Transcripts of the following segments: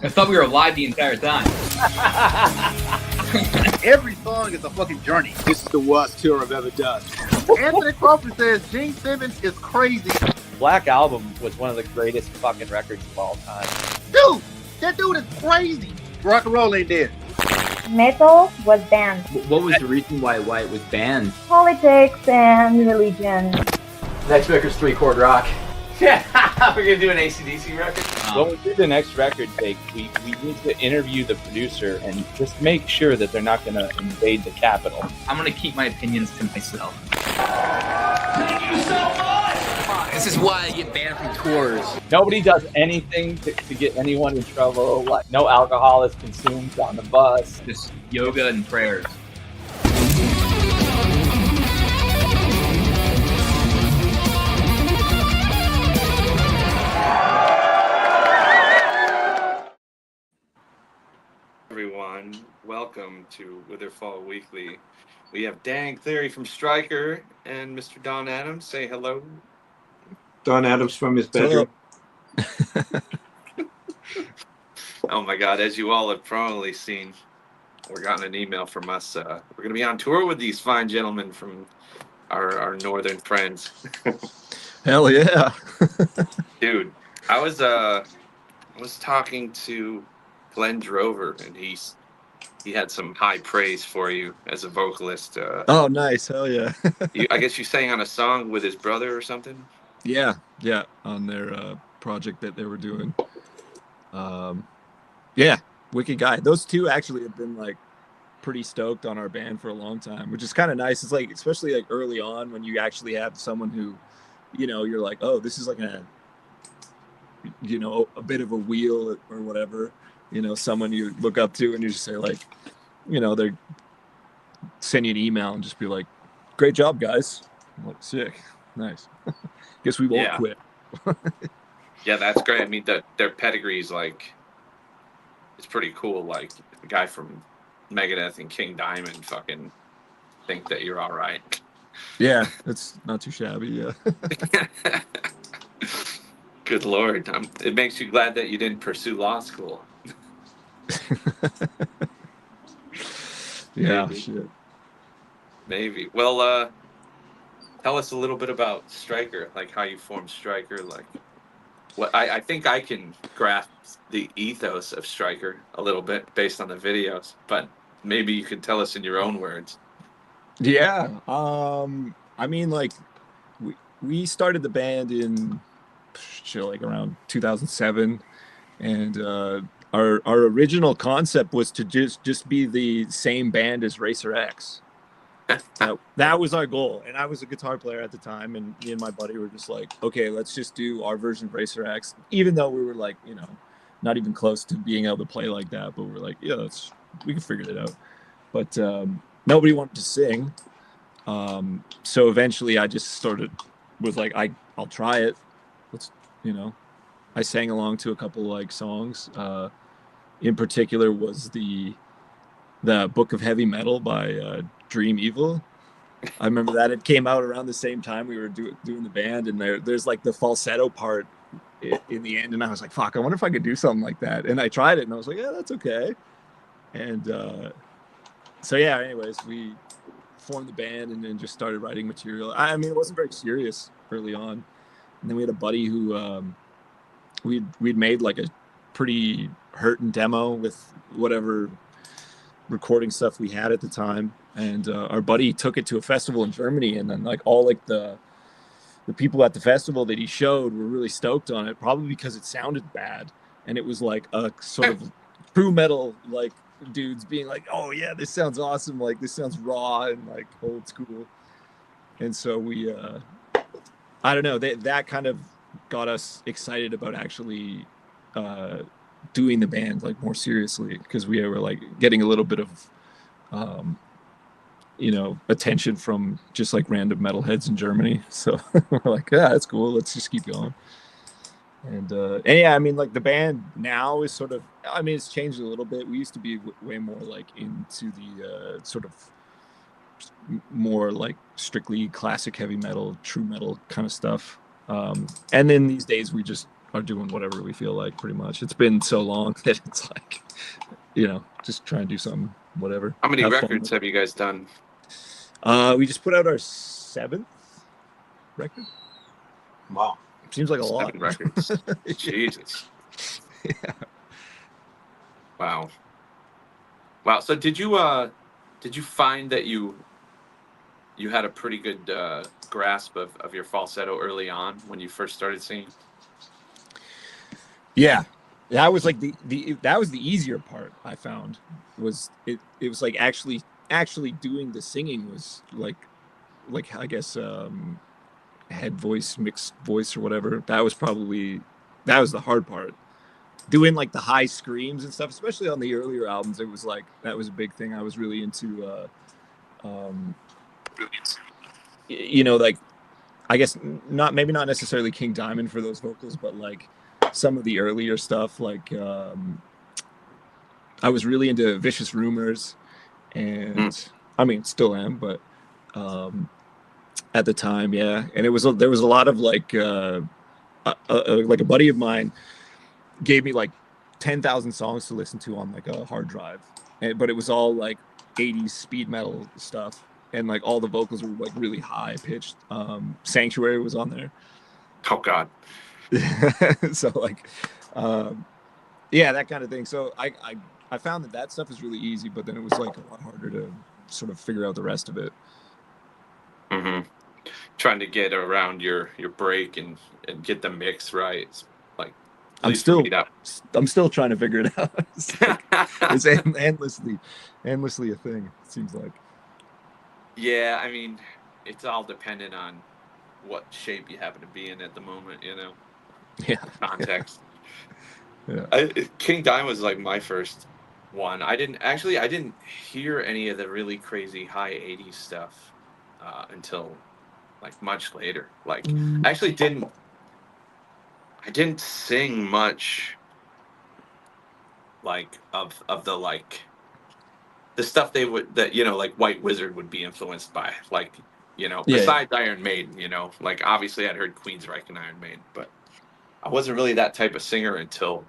I thought we were live the entire time. Every song is a fucking journey. This is the worst tour I've ever done. Anthony Crawford says Gene Simmons is crazy. Black Album was one of the greatest fucking records of all time. Dude, that dude is crazy. Rock and roll ain't dead. Metal was banned. What was the reason why it was banned? Politics and religion. Next record's 3-chord rock. Yeah, we're gonna do an AC/DC record. When we do the next record take, we need to interview the producer and just make sure that they're not gonna invade the Capitol. I'm gonna keep my opinions to myself. Thank you so much! This is why I get banned from tours. Nobody does anything to get anyone in trouble. Like, no alcohol is consumed on the bus. Just yoga and prayers. Everyone, welcome to Witherfall Weekly. We have Dan Cleary from Stryker and Mr. Don Adams. Say hello. Don Adams from his bedroom. Oh my God, as you all have probably seen, we're gotten an email from us. We're going to be on tour with these fine gentlemen from our northern friends. Hell yeah. Dude, I was talking to Glenn Drover, and he had some high praise for you as a vocalist. Oh, nice. Hell yeah. I guess you sang on a song with his brother or something? Yeah, on their project that they were doing. Yeah, wicked guy. Those two actually have been like pretty stoked on our band for a long time, which is kind of nice. It's like, especially like early on when you actually have someone who, you know, you're like, oh, this is like a bit of a wheel or whatever. You know, someone you look up to and you just say like, you know, they send you an email and just be like, great job, guys. I'm like, sick. Nice. Guess we won't quit. Yeah, that's great. I mean, their pedigree is like, it's pretty cool. Like, the guy from Megadeth and King Diamond fucking think that you're all right. Yeah, it's not too shabby, yeah. Good Lord. It makes you glad that you didn't pursue law school. Yeah, maybe. shit. Maybe. Well, tell us a little bit about Stryker, like how you formed Stryker. Like, what I think I can grasp the ethos of Stryker a little bit based on the videos, but maybe you could tell us in your own words. Yeah. I mean, like, we started the band in like around 2007, and our original concept was to just be the same band as Racer X. That was our goal, and I was a guitar player at the time, and me and my buddy were just like, okay, let's just do our version of Racer X, even though we were like, you know, not even close to being able to play like that, but we're like, yeah, we can figure it out. But nobody wanted to sing, so eventually I just was like, I'll try it. Let's, you know, I sang along to a couple like songs. In particular was the Book of Heavy Metal by Dream Evil. I remember that it came out around the same time we were doing the band, and there's like the falsetto part in the end, and I was like, fuck, I wonder if I could do something like that. And I tried it, and I was like, yeah, that's okay. And so yeah, anyways, we formed the band and then just started writing material. I mean, it wasn't very serious early on, and then we had a buddy who we'd made like a pretty hurting demo with whatever recording stuff we had at the time, and our buddy took it to a festival in Germany, and then like all like the people at the festival that he showed were really stoked on it, probably because it sounded bad, and it was like a sort of true metal like dudes being like, oh yeah, this sounds awesome, like this sounds raw and like old school. And so we I don't know, that kind of got us excited about actually doing the band like more seriously, because we were like getting a little bit of you know, attention from just like random metalheads in Germany. So we're like, yeah, that's cool, let's just keep going. And yeah, I mean, like the band now is sort of, I mean, it's changed a little bit. We used to be way more like into the sort of more like strictly classic heavy metal, true metal kind of stuff. And then these days we just are doing whatever we feel like. Pretty much, it's been so long that it's like, you know, just try and do something, whatever. How many Have fun. records have you guys done? We just put out our 7th record. Wow. Seems like a 7 lot. records. Jesus. Yeah. Wow. Wow. So did you find that you had a pretty good grasp of your falsetto early on when you first started singing? Yeah, that was like that was the easier part. I found was it was like actually doing the singing was like I guess head voice, mixed voice or whatever. That was the hard part. Doing like the high screams and stuff, especially on the earlier albums, it was like that was a big thing. I was really into you know, like I guess maybe not necessarily King Diamond for those vocals, but like some of the earlier stuff, like I was really into Vicious Rumors, and I mean still am, but at the time, yeah. And there was a lot of like a buddy of mine gave me like 10,000 songs to listen to on like a hard drive, but it was all like 80s speed metal stuff, and like all the vocals were like really high pitched. Sanctuary was on there. Oh God. So like yeah, that kind of thing. So I found that stuff is really easy, but then it was like a lot harder to sort of figure out the rest of it. Trying to get around your break and get the mix right. It's like I'm still trying to figure it out. It's endlessly a thing, it seems like. Yeah, I mean, it's all dependent on what shape you happen to be in at the moment, you know. Yeah. Context. Yeah. King Diamond was like my first one. I didn't hear any of the really crazy high 80s stuff until like much later. Like I actually didn't sing much like of the like the stuff that you know, like White Wizard would be influenced by, like, you know, besides Iron Maiden, you know, like obviously I'd heard Queensryche and Iron Maiden, but I wasn't really that type of singer until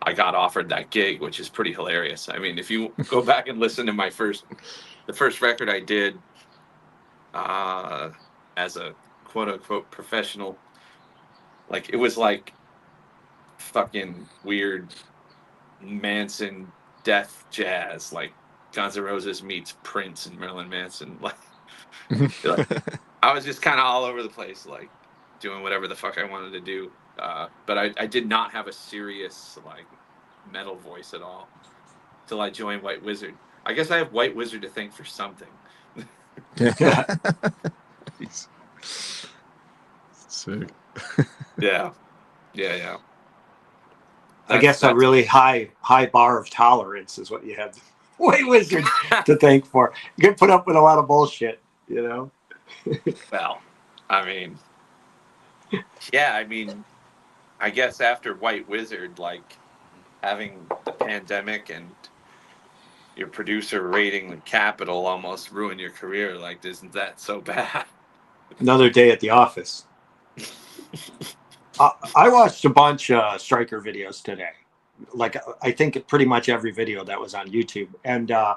I got offered that gig, which is pretty hilarious. I mean, if you go back and listen to the first record I did as a quote unquote professional, like it was like fucking weird Manson death jazz, like Guns N' Roses meets Prince and Marilyn Manson. Like I was just kind of all over the place, like doing whatever the fuck I wanted to do. But I did not have a serious like metal voice at all till I joined White Wizard. I guess I have White Wizard to thank for something. Sick. Yeah. Yeah. I guess a really high bar of tolerance is what you have White Wizard to thank for. You can put up with a lot of bullshit, you know? Well, I mean, yeah, I mean, I guess after White Wizard, like having the pandemic and your producer raiding the Capitol almost ruin your career, like, isn't that so bad? Another day at the office. I watched a bunch of Stryker videos today. Like, I think pretty much every video that was on YouTube. And I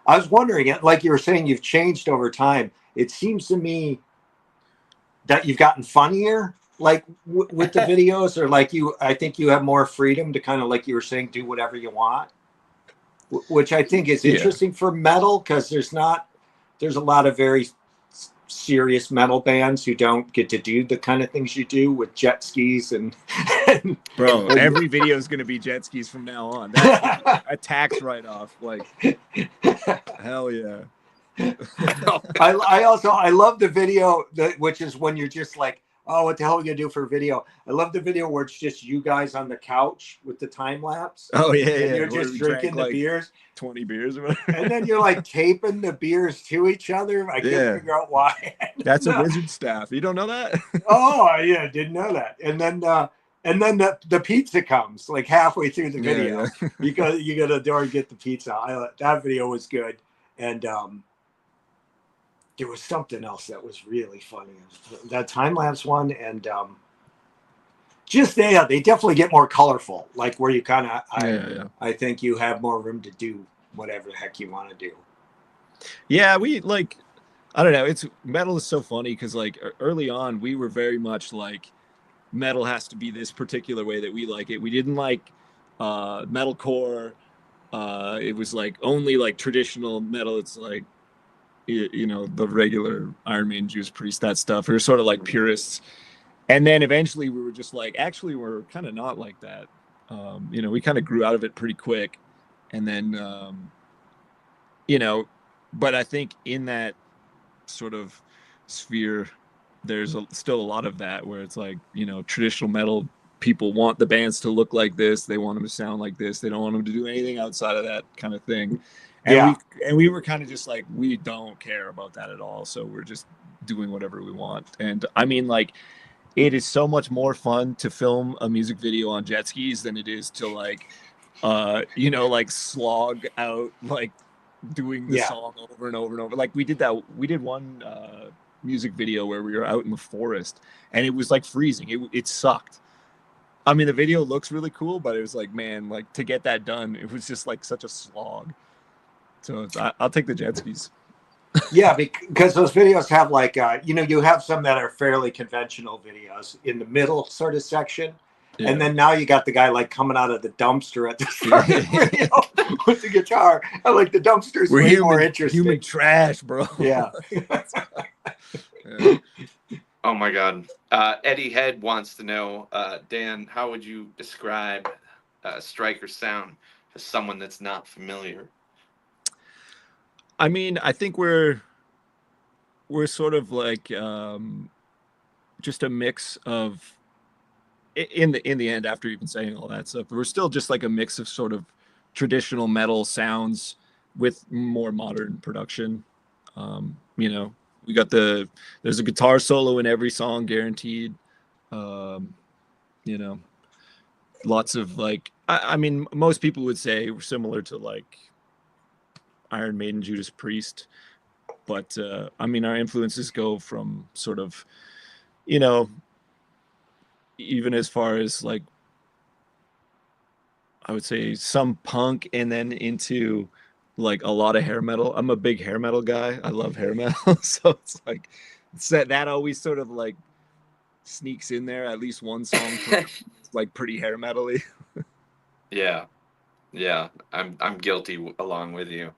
was wondering, like you were saying, you've changed over time. It seems to me that you've gotten funnier, like with the videos, or like I think you have more freedom to kind of, like you were saying, do whatever you want, which I think is interesting for metal, because there's a lot of very serious metal bands who don't get to do the kind of things you do with jet skis and bro, every video is going to be jet skis from now on. That's a tax write-off. Like, hell yeah. I love the video which is when you're just like, oh, what the hell are we gonna do for a video? I love the video where it's just you guys on the couch with the time lapse. Oh yeah, and you're just drinking the beers, 20 beers or whatever. And then you're like taping the beers to each other. I can't figure out why. That's a Wizard staff. You don't know that? Oh yeah, didn't know that. And then the pizza comes like halfway through the video. You go to the door and get the pizza. That video was good. And there was something else that was really funny. That time lapse one, and just they definitely get more colorful. Like where you kind of, I think you have more room to do whatever the heck you want to do. Yeah, we like, I don't know. It's metal is so funny because like early on we were very much like metal has to be this particular way that we like it. We didn't like metalcore. It was like only like traditional metal. It's like you know, the regular Iron Maiden, Judas Priest, that stuff. We were sort of like purists. And then eventually we were just like, actually, we're kind of not like that. You know, we kind of grew out of it pretty quick. And then, you know, but I think in that sort of sphere, there's still a lot of that where it's like, you know, traditional metal people want the bands to look like this. They want them to sound like this. They don't want them to do anything outside of that kind of thing. And we were kind of just like, we don't care about that at all. So we're just doing whatever we want. And I mean, like, it is so much more fun to film a music video on jet skis than it is to like, you know, like slog out, like doing the song over and over and over. Like we did one music video where we were out in the forest and it was like freezing. It sucked. I mean, the video looks really cool, but it was like, man, like to get that done, it was just like such a slog. So I'll take the jet skis. Yeah, because those videos have like, you know, you have some that are fairly conventional videos in the middle sort of section. Yeah. And then now you got the guy like coming out of the dumpster at the start of the video with the guitar. And like the dumpster's way more interesting. Human trash, bro. Yeah. Yeah. Oh my God. Eddie Head wants to know, Dan, how would you describe Stryker's sound to someone that's not familiar? I mean, I think we're sort of like just a mix of in the end, after even saying all that stuff, we're still just like a mix of sort of traditional metal sounds with more modern production. You know, we got there's a guitar solo in every song guaranteed. You know, lots of like I mean, most people would say we're similar to like Iron Maiden, Judas Priest, but I mean, our influences go from sort of, you know, even as far as like, I would say some punk and then into like a lot of hair metal. I'm a big hair metal guy. I love hair metal. So it's like, that always sort of like sneaks in there, at least one song like pretty hair metal-y. Yeah. I'm guilty along with you.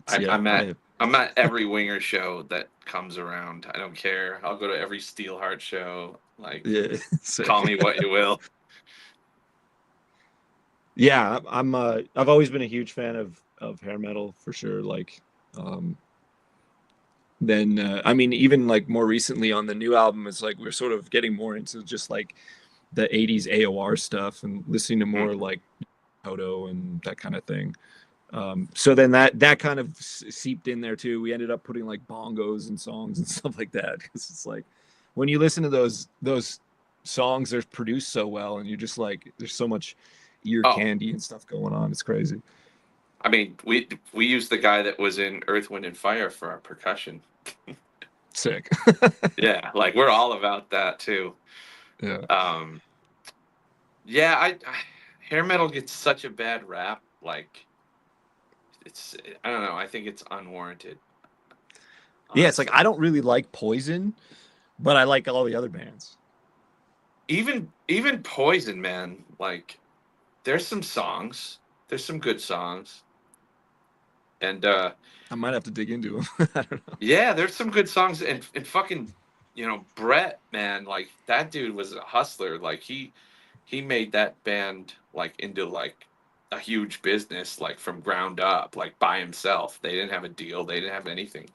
I'm at every Winger show that comes around. I don't care. I'll go to every Steelheart show. Like, call me what you will. Yeah, I've always been a huge fan of hair metal for sure. Like, then I mean, even like more recently on the new album, it's like we're sort of getting more into just like the 80s AOR stuff and listening to more like Toto and that kind of thing. So then that kind of seeped in there too. We ended up putting like bongos and songs and stuff like that because it's like when you listen to those songs, they're produced so well, and you're just like, there's so much ear candy and stuff going on. It's crazy. I mean, we used the guy that was in Earth, Wind, and Fire for our percussion. Sick. Yeah, like we're all about that too. Yeah. Yeah, hair metal gets such a bad rap. Like, I don't know. I think it's unwarranted. Honestly. Yeah, it's like I don't really like Poison, but I like all the other bands. Even Poison, man. Like, there's some good songs, and I might have to dig into them. I don't know. Yeah, there's some good songs, and fucking, you know, Brett, man, like that dude was a hustler. Like he made that band like into like a huge business, like from ground up, like by himself. They didn't have a deal. They didn't have anything.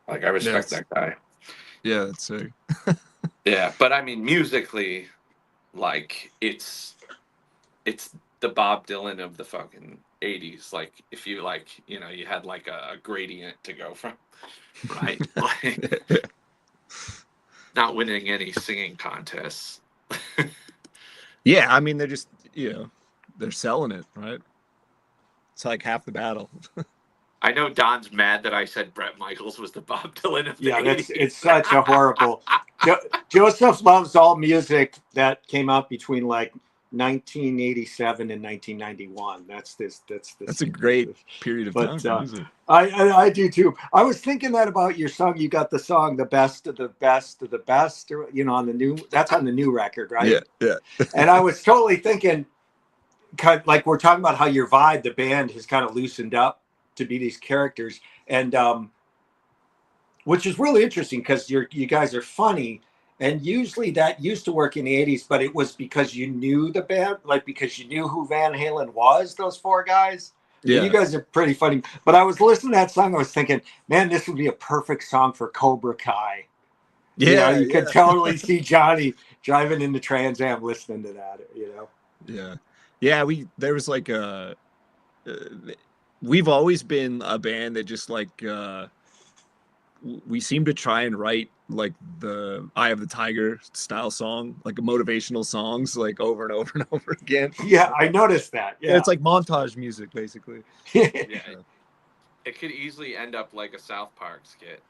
Like I respect that guy. Yeah, that's sick. Yeah, but I mean, musically, like it's the Bob Dylan of the fucking 80s. Like if you like, you know, you had like a gradient to go from, right? Like, not winning any singing contests. Yeah, I mean, they're just, you know, they're selling it, right? It's like half the battle. I know Don's mad that I said Bret Michaels was the Bob Dylan of the Yeah, 80s. it's such a horrible. Joseph loves all music that came out between like 1987 and 1991. That's a great period of time But for music. I do too. I was thinking that about your song. You got the song "The Best of the Best of the Best," or, you know, on the new. That's on the new record, right? Yeah. And I was totally thinking, kind of like we're talking about how your vibe, the band has kind of loosened up to be these characters, and which is really interesting because you guys are funny, and usually that used to work in the 80s, but it was because you knew the band, like because you knew who Van Halen was, those four guys. Yeah. And you guys are pretty funny. But I was listening to that song, I was thinking, man, this would be a perfect song for Cobra Kai. Yeah, you could totally see Johnny driving in the Trans Am listening to that, you know. Yeah, there was like a we've always been a band that just like we seem to try and write like the Eye of the Tiger style song, like motivational songs, like over and over and over again. Yeah, I noticed that. Yeah, it's like montage music, basically. Yeah, it could easily end up like a South Park skit.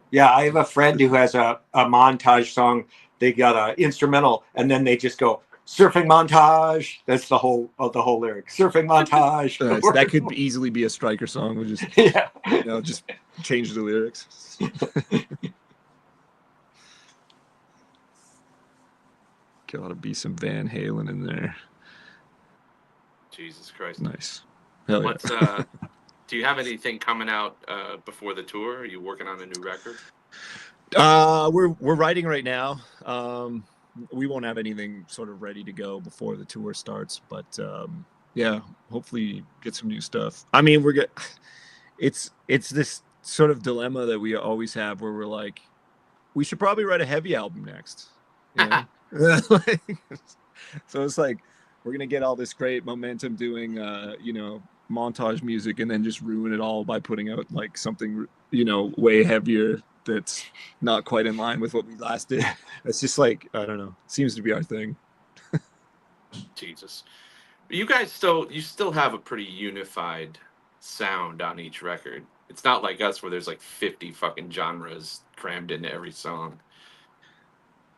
Yeah, I have a friend who has a montage song. They got an instrumental, and then they just go surfing montage. That's the whole lyric. Surfing montage. So that could easily be a Striker song. We just just change the lyrics. Got to be some Van Halen in there. Jesus Christ. Nice. Hell What's yeah. do you have anything coming out before the tour? Are you working on a new record? We're writing right now. We won't have anything sort of ready to go before the tour starts, but yeah, hopefully get some new stuff. I mean, it's this sort of dilemma that we always have where we're like, we should probably write a heavy album next. You know? So it's like we're gonna get all this great momentum doing montage music and then just ruin it all by putting out like something way heavier that's not quite in line with what we last did. It's just like, I don't know, seems to be our thing. Jesus, you guys still have a pretty unified sound on each record. It's not like us where there's like 50 fucking genres crammed into every song.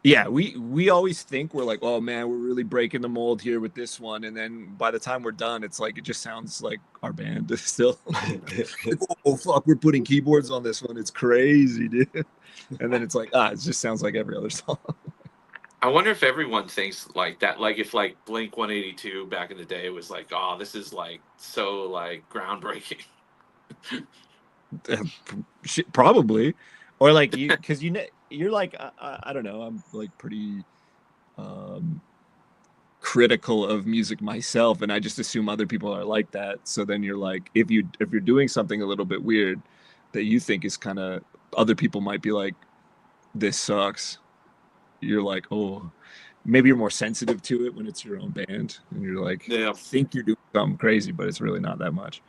Yeah, we always think we're like, oh man, we're really breaking the mold here with this one, and then by the time we're done, it's like it just sounds like our band still. Oh fuck, we're putting keyboards on this one. It's crazy, dude. And then it's like, it just sounds like every other song. I wonder if everyone thinks like that. Like if like Blink 182 back in the day was like, oh, this is like so like groundbreaking. Probably, or like because you're like, I don't know, I'm like pretty critical of music myself, and I just assume other people are like that. So then you're like, if you're doing something a little bit weird that you think is kind of, other people might be like, this sucks, you're like, oh, maybe you're more sensitive to it when it's your own band, and you're like, yeah, think you're doing something crazy, but it's really not that much.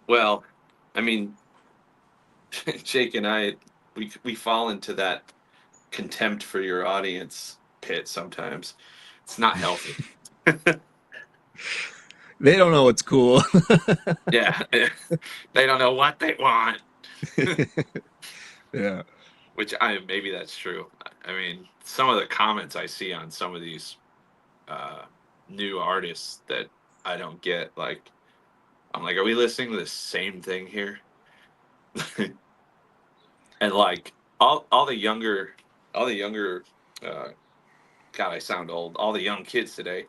Well, I mean, Jake and I, we fall into that contempt for your audience pit sometimes. It's not healthy. They don't know what's cool. Yeah, they don't know what they want. Yeah, which maybe that's true. I mean, some of the comments I see on some of these new artists that I don't get, like, I'm like, are we listening to the same thing here? And like all the younger God, I sound old. All the young kids today,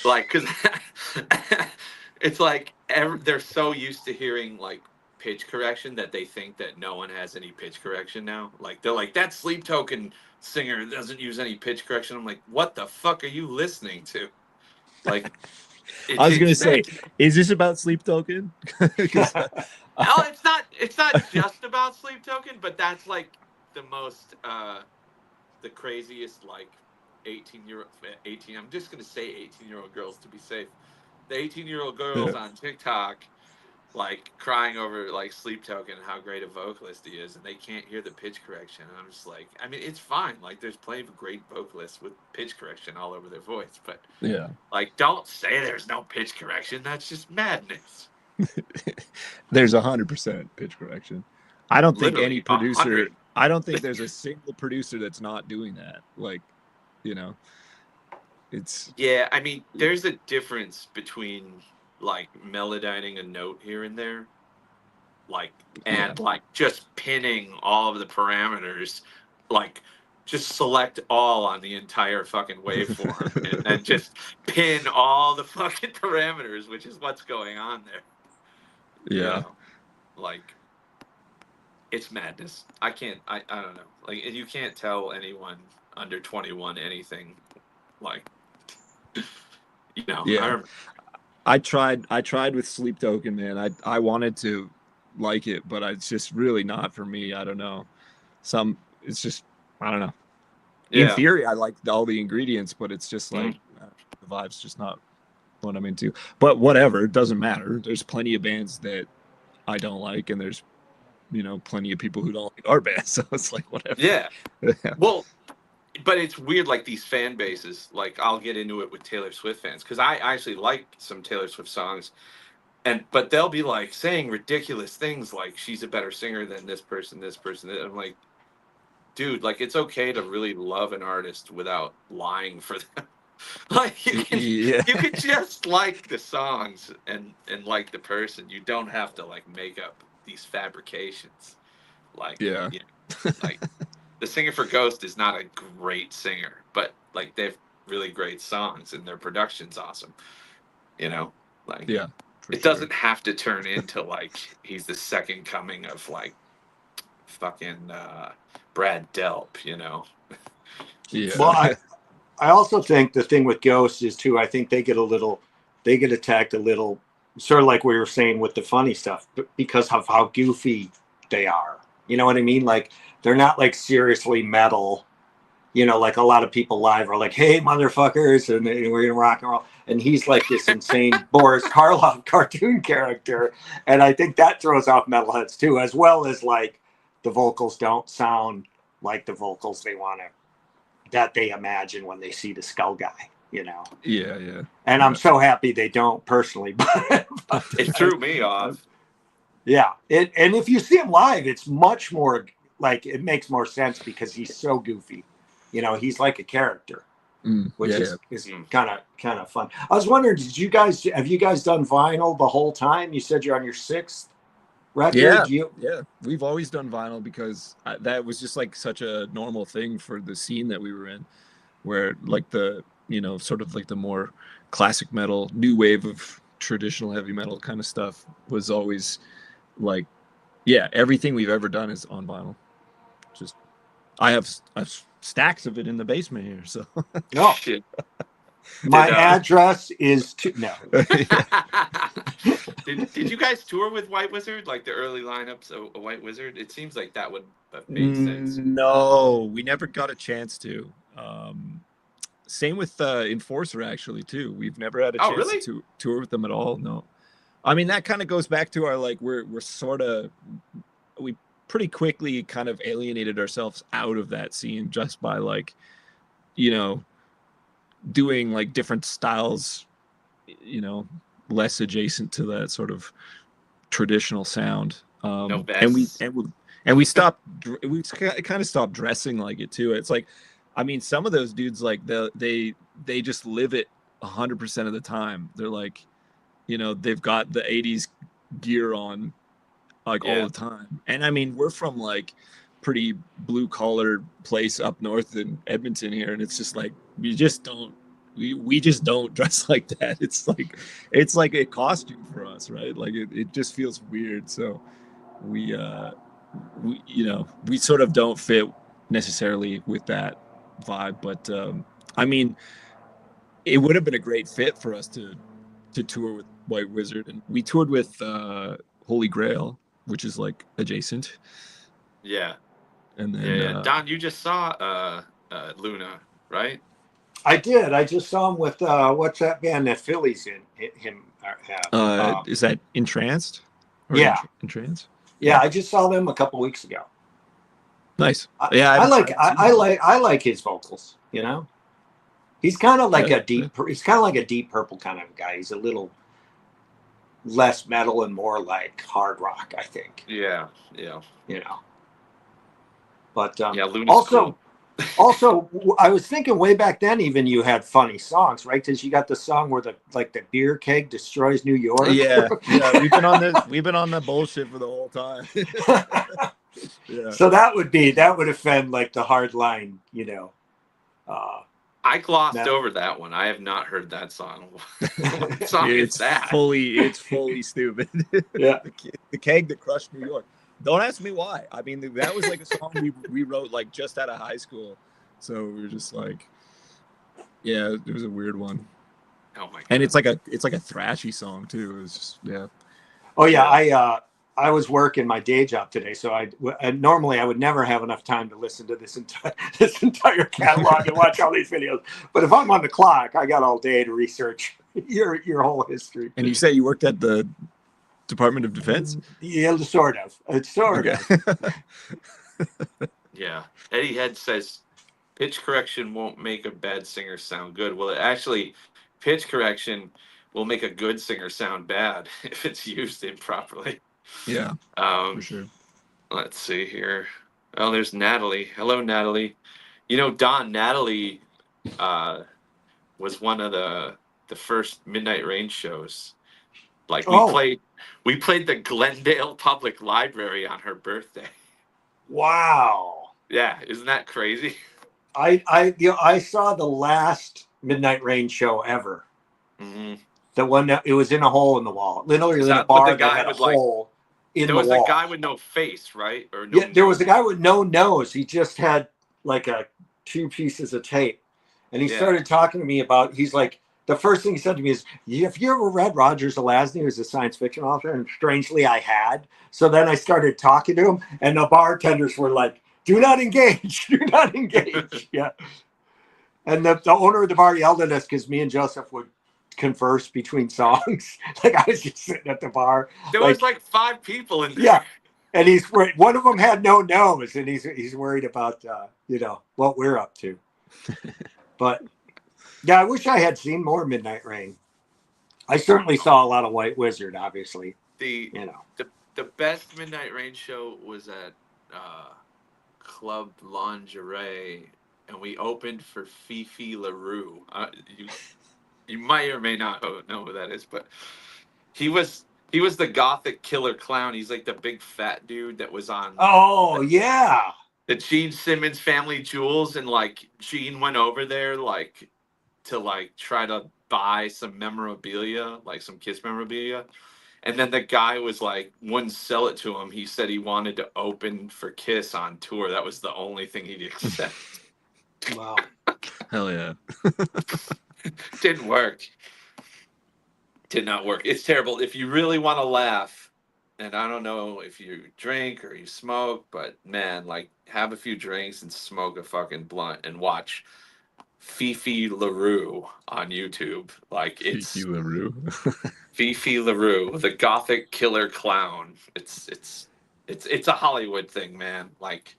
like, cause it's like they're so used to hearing like pitch correction that they think that no one has any pitch correction now. Like they're like, that Sleep Token singer doesn't use any pitch correction. I'm like, what the fuck are you listening to? Like, I was gonna say, is this about Sleep Token? No, it's not just about Sleep Token, but that's like the most the craziest like 18. I'm just gonna say 18-year-old girls to be safe. The 18-year-old girls on TikTok like crying over like Sleep Token and how great a vocalist he is, and they can't hear the pitch correction. And I'm just like, I mean, it's fine. Like, there's plenty of great vocalists with pitch correction all over their voice, but Yeah. like, don't say there's no pitch correction. That's just madness. There's 100% pitch correction. I don't think Literally, any producer. 100. I don't think there's a single producer that's not doing that. Like, you know, it's Yeah, I mean, there's a difference between like melodyning a note here and there, like, and like just pinning all of the parameters, like just select all on the entire fucking waveform and then just pin all the fucking parameters, which is what's going on there. You yeah. know? Like, it's madness. I don't know. Like, you can't tell anyone under 21 anything. Like, you know, Yeah. I tried with Sleep Token, man. I wanted to like it, but it's just really not for me. I don't know. It's just, I don't know. In theory, I like all the ingredients, but it's just like the vibe's just not what I'm into. But whatever, it doesn't matter. There's plenty of bands that I don't like, and there's, you know, plenty of people who don't like our band. So it's like, whatever. Yeah. Well, but it's weird, like these fan bases. Like, I'll get into it with Taylor Swift fans because I actually like some Taylor Swift songs, but they'll be like saying ridiculous things like she's a better singer than this person. And I'm like, dude, like, it's okay to really love an artist without lying for them. Like, you can just like the songs and like the person. You don't have to like make up these fabrications. Like, you know, like the singer for Ghost is not a great singer, but like they have really great songs and their production's awesome. You know, like, it doesn't have to turn into like he's the second coming of like fucking Brad Delp, you know. Yeah. Well, I also think the thing with Ghosts is too, I think they get attacked a little, sort of like we were saying with the funny stuff, but because of how goofy they are. You know what I mean? Like, they're not like seriously metal, you know, like a lot of people live are like, hey, motherfuckers, and we're gonna rock and roll. And he's like this insane Boris Karloff cartoon character. And I think that throws off metalheads too, as well as like the vocals don't sound like the vocals that they imagine when they see the Skull guy, you know. Yeah. And I'm so happy they don't personally, but it threw me off. Yeah, and if you see him live, it's much more like, it makes more sense because he's so goofy. You know, he's like a character, which is kind of fun. I was wondering, have you guys done vinyl the whole time? You said you're on your 6th record. Yeah, we've always done vinyl because that was just like such a normal thing for the scene that we were in, where like the, you know, sort of like the more classic metal, new wave of traditional heavy metal kind of stuff was always like, everything we've ever done is on vinyl. Just, I have stacks of it in the basement here. So no, my address is no. Did you guys tour with White Wizard, like the early lineups of White Wizard? It seems like that would have made sense. No, we never got a chance to. Same with Enforcer, actually, too. We've never had a chance to tour with them at all. No, I mean, that kind of goes back to our like we pretty quickly kind of alienated ourselves out of that scene just by like, you know, doing like different styles, you know, less adjacent to that sort of traditional sound. And we stopped. We kind of stopped dressing like it too. It's like, I mean, some of those dudes, like they just live it 100% of the time. They're like, you know, they've got the 80s gear on like all the time. And I mean, we're from like pretty blue collar place up north in Edmonton here, and it's just like we just don't dress like that. It's like a costume for us, right? Like it just feels weird. So we you know, we sort of don't fit necessarily with that vibe, but I mean, it would have been a great fit for us to tour with White Wizard, and we toured with Holy Grail, which is like adjacent. Yeah. And then Don, you just saw Luna, right? I did. I just saw him with what's that band that Philly's in? Him. Is that Entranced? Or Yeah. in trance. Yeah, I just saw them a couple weeks ago. Nice. I like his vocals. You know, he's kind of like he's kind of like a Deep Purple kind of guy. He's a little less metal and more like hard rock, I think. Yeah. You know. But Yeah, Luna's also, cool. also, I was thinking way back then, even you had funny songs, right? Because you got the song where the beer keg destroys New York. Yeah. We've been on the bullshit for the whole time. Yeah. So that would offend like the hard line, you know. I glossed over that one. I have not heard that song. What song is that? It's fully stupid. Yeah. The keg that crushed New York. Don't ask me why. I mean, that was like a song we wrote like just out of high school. So we were just like, yeah, it was a weird one. Oh my god! And it's like a thrashy song too. It was just Oh yeah, I was working my day job today, so normally I would never have enough time to listen to this entire catalog and watch all these videos. But if I'm on the clock, I got all day to research your whole history. And you say you worked at the Department of Defense? Yeah, sort of. It's sort of. Yeah. Eddie Head says pitch correction won't make a bad singer sound good. Well, actually, pitch correction will make a good singer sound bad if it's used improperly. Yeah, for sure. Let's see here. Oh, there's Natalie. Hello, Natalie. You know, Don, Natalie was one of the first Midnight Rain shows. Like we played the Glendale Public Library on her birthday. Wow. Yeah, isn't that crazy? I saw the last Midnight Rain show ever. Mm-hmm. The one that it was in a hole in the wall, literally in a bar that had a hole in the wall. There was a guy with no face, right? Or no yeah, there was a guy with no nose. He just had like two pieces of tape, and he started talking to me about. He's like, the first thing he said to me is, "Have you ever read Roger Zelazny, who's a science fiction author?" And strangely, I had. So then I started talking to him, and the bartenders were like, "Do not engage, do not engage." Yeah, and the owner of the bar yelled at us because me and Joseph would converse between songs. Like I was just sitting at the bar. There was like 5 people in there. Yeah, and one of them had no nose, and he's worried about what we're up to. But yeah, I wish I had seen more Midnight Rain. I certainly saw a lot of White Wizard. Obviously, The best Midnight Rain show was at Club Lingerie, and we opened for Fifi LaRue. You might or may not know who that is, but he was the gothic killer clown. He's like the big fat dude that was on. Oh yeah, the Gene Simmons Family Jewels, and like Gene went over there like to like try to buy some memorabilia, like some Kiss memorabilia, and then the guy was like wouldn't sell it to him. He said he wanted to open for Kiss on tour. That was the only thing he'd accept. Wow, hell yeah. Didn't work. Did not work. It's terrible. If you really want to laugh, and I don't know if you drink or you smoke, but man, like have a few drinks and smoke a fucking blunt and watch Fifi LaRue on YouTube. Like it's Fifi LaRue. Fifi LaRue, the gothic killer clown. It's a Hollywood thing, man. Like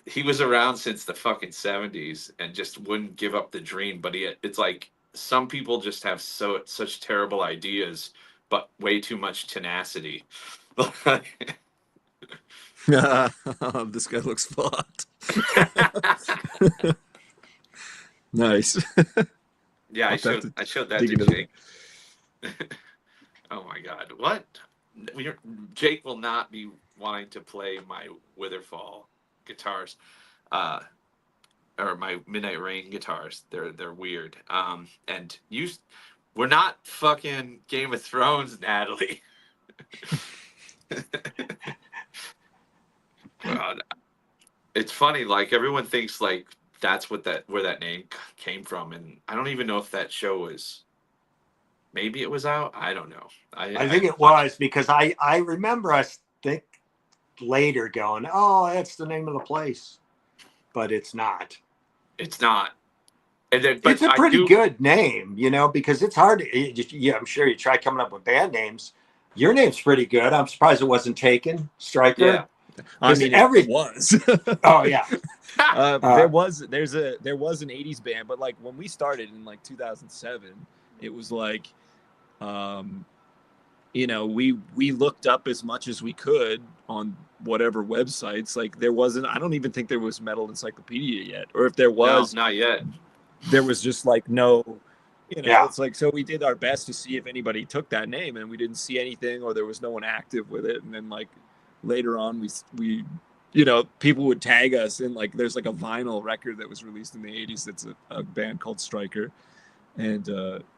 he was around since the fucking 70s and just wouldn't give up the dream. But it's like some people just have such terrible ideas, but way too much tenacity. This guy looks fucked. Nice. Yeah, I showed that to Jake. Oh my god, what? Jake will not be wanting to play my Witherfall guitars, or my Midnight Rain guitars. They're weird. And we're not fucking Game of Thrones, Natalie. God. It's funny, like everyone thinks like that's where that name came from, and I don't even know if that show was. Maybe it was out. I don't know. I think it was because I remember us later going, oh, that's the name of the place, but it's not. It's not. And then, it's a pretty good name, because it's hard to. Yeah, I'm sure you try coming up with band names. Your name's pretty good. I'm surprised it wasn't taken, Striker. Yeah. I mean, it was. Oh yeah. There was an 80s band, but like when we started in like 2007, it was like, you know, we looked up as much as we could on whatever websites. Like there wasn't, I don't even think there was Metal Encyclopedia yet, or if there was, No, not yet. there was just like no, you know, Yeah. it's like, so we did our best to see if anybody took that name, and we didn't see anything, or there was no one active with it. And then like later on, we you know, people would tag us in, like, there's like a vinyl record that was released in the 80s that's a band called Striker, and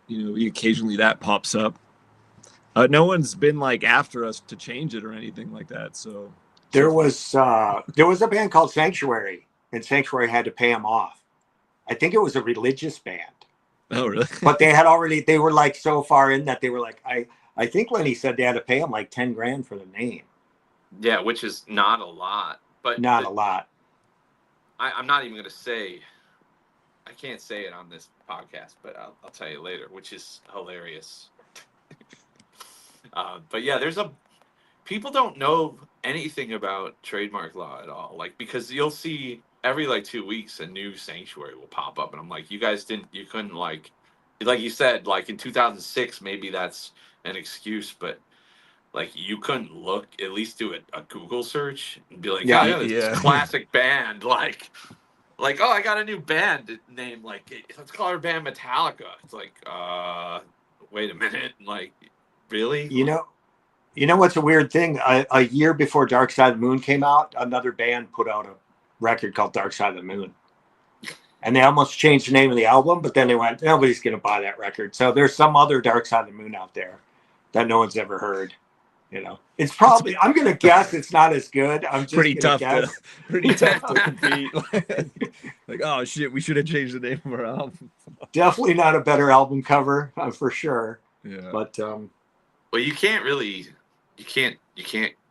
you know, occasionally that pops up. No one's been like after us to change it or anything like that. So There was a band called Sanctuary, and Sanctuary had to pay them off. I think it was a religious band. Oh, really? But they were like so far in that they were like, I think Lenny said they had to pay them like 10 grand for the name. Yeah, which is not a lot. But Not a lot. I'm not even going to say, I can't say it on this podcast, but I'll tell you later, which is hilarious. But yeah, people don't know anything about trademark law at all. Like, because you'll see every like 2 weeks a new Sanctuary will pop up, and I'm like, you couldn't like you said, like in 2006, maybe that's an excuse, but like you couldn't look, at least do a Google search and be like, yeah, this classic band, like, oh, I got a new band name, like, let's call our band Metallica. It's like, wait a minute, like, really? You know what's a weird thing? A year before Dark Side of the Moon came out, another band put out a record called Dark Side of the Moon. And they almost changed the name of the album, but then they went, nobody's going to buy that record. So there's some other Dark Side of the Moon out there that no one's ever heard. You know, it's probably, I'm going to guess it's not as good. I'm just pretty tough guess. Pretty tough to compete. Like, oh shit, we should have changed the name of our album. Definitely not a better album cover, for sure. Yeah. But well, you can't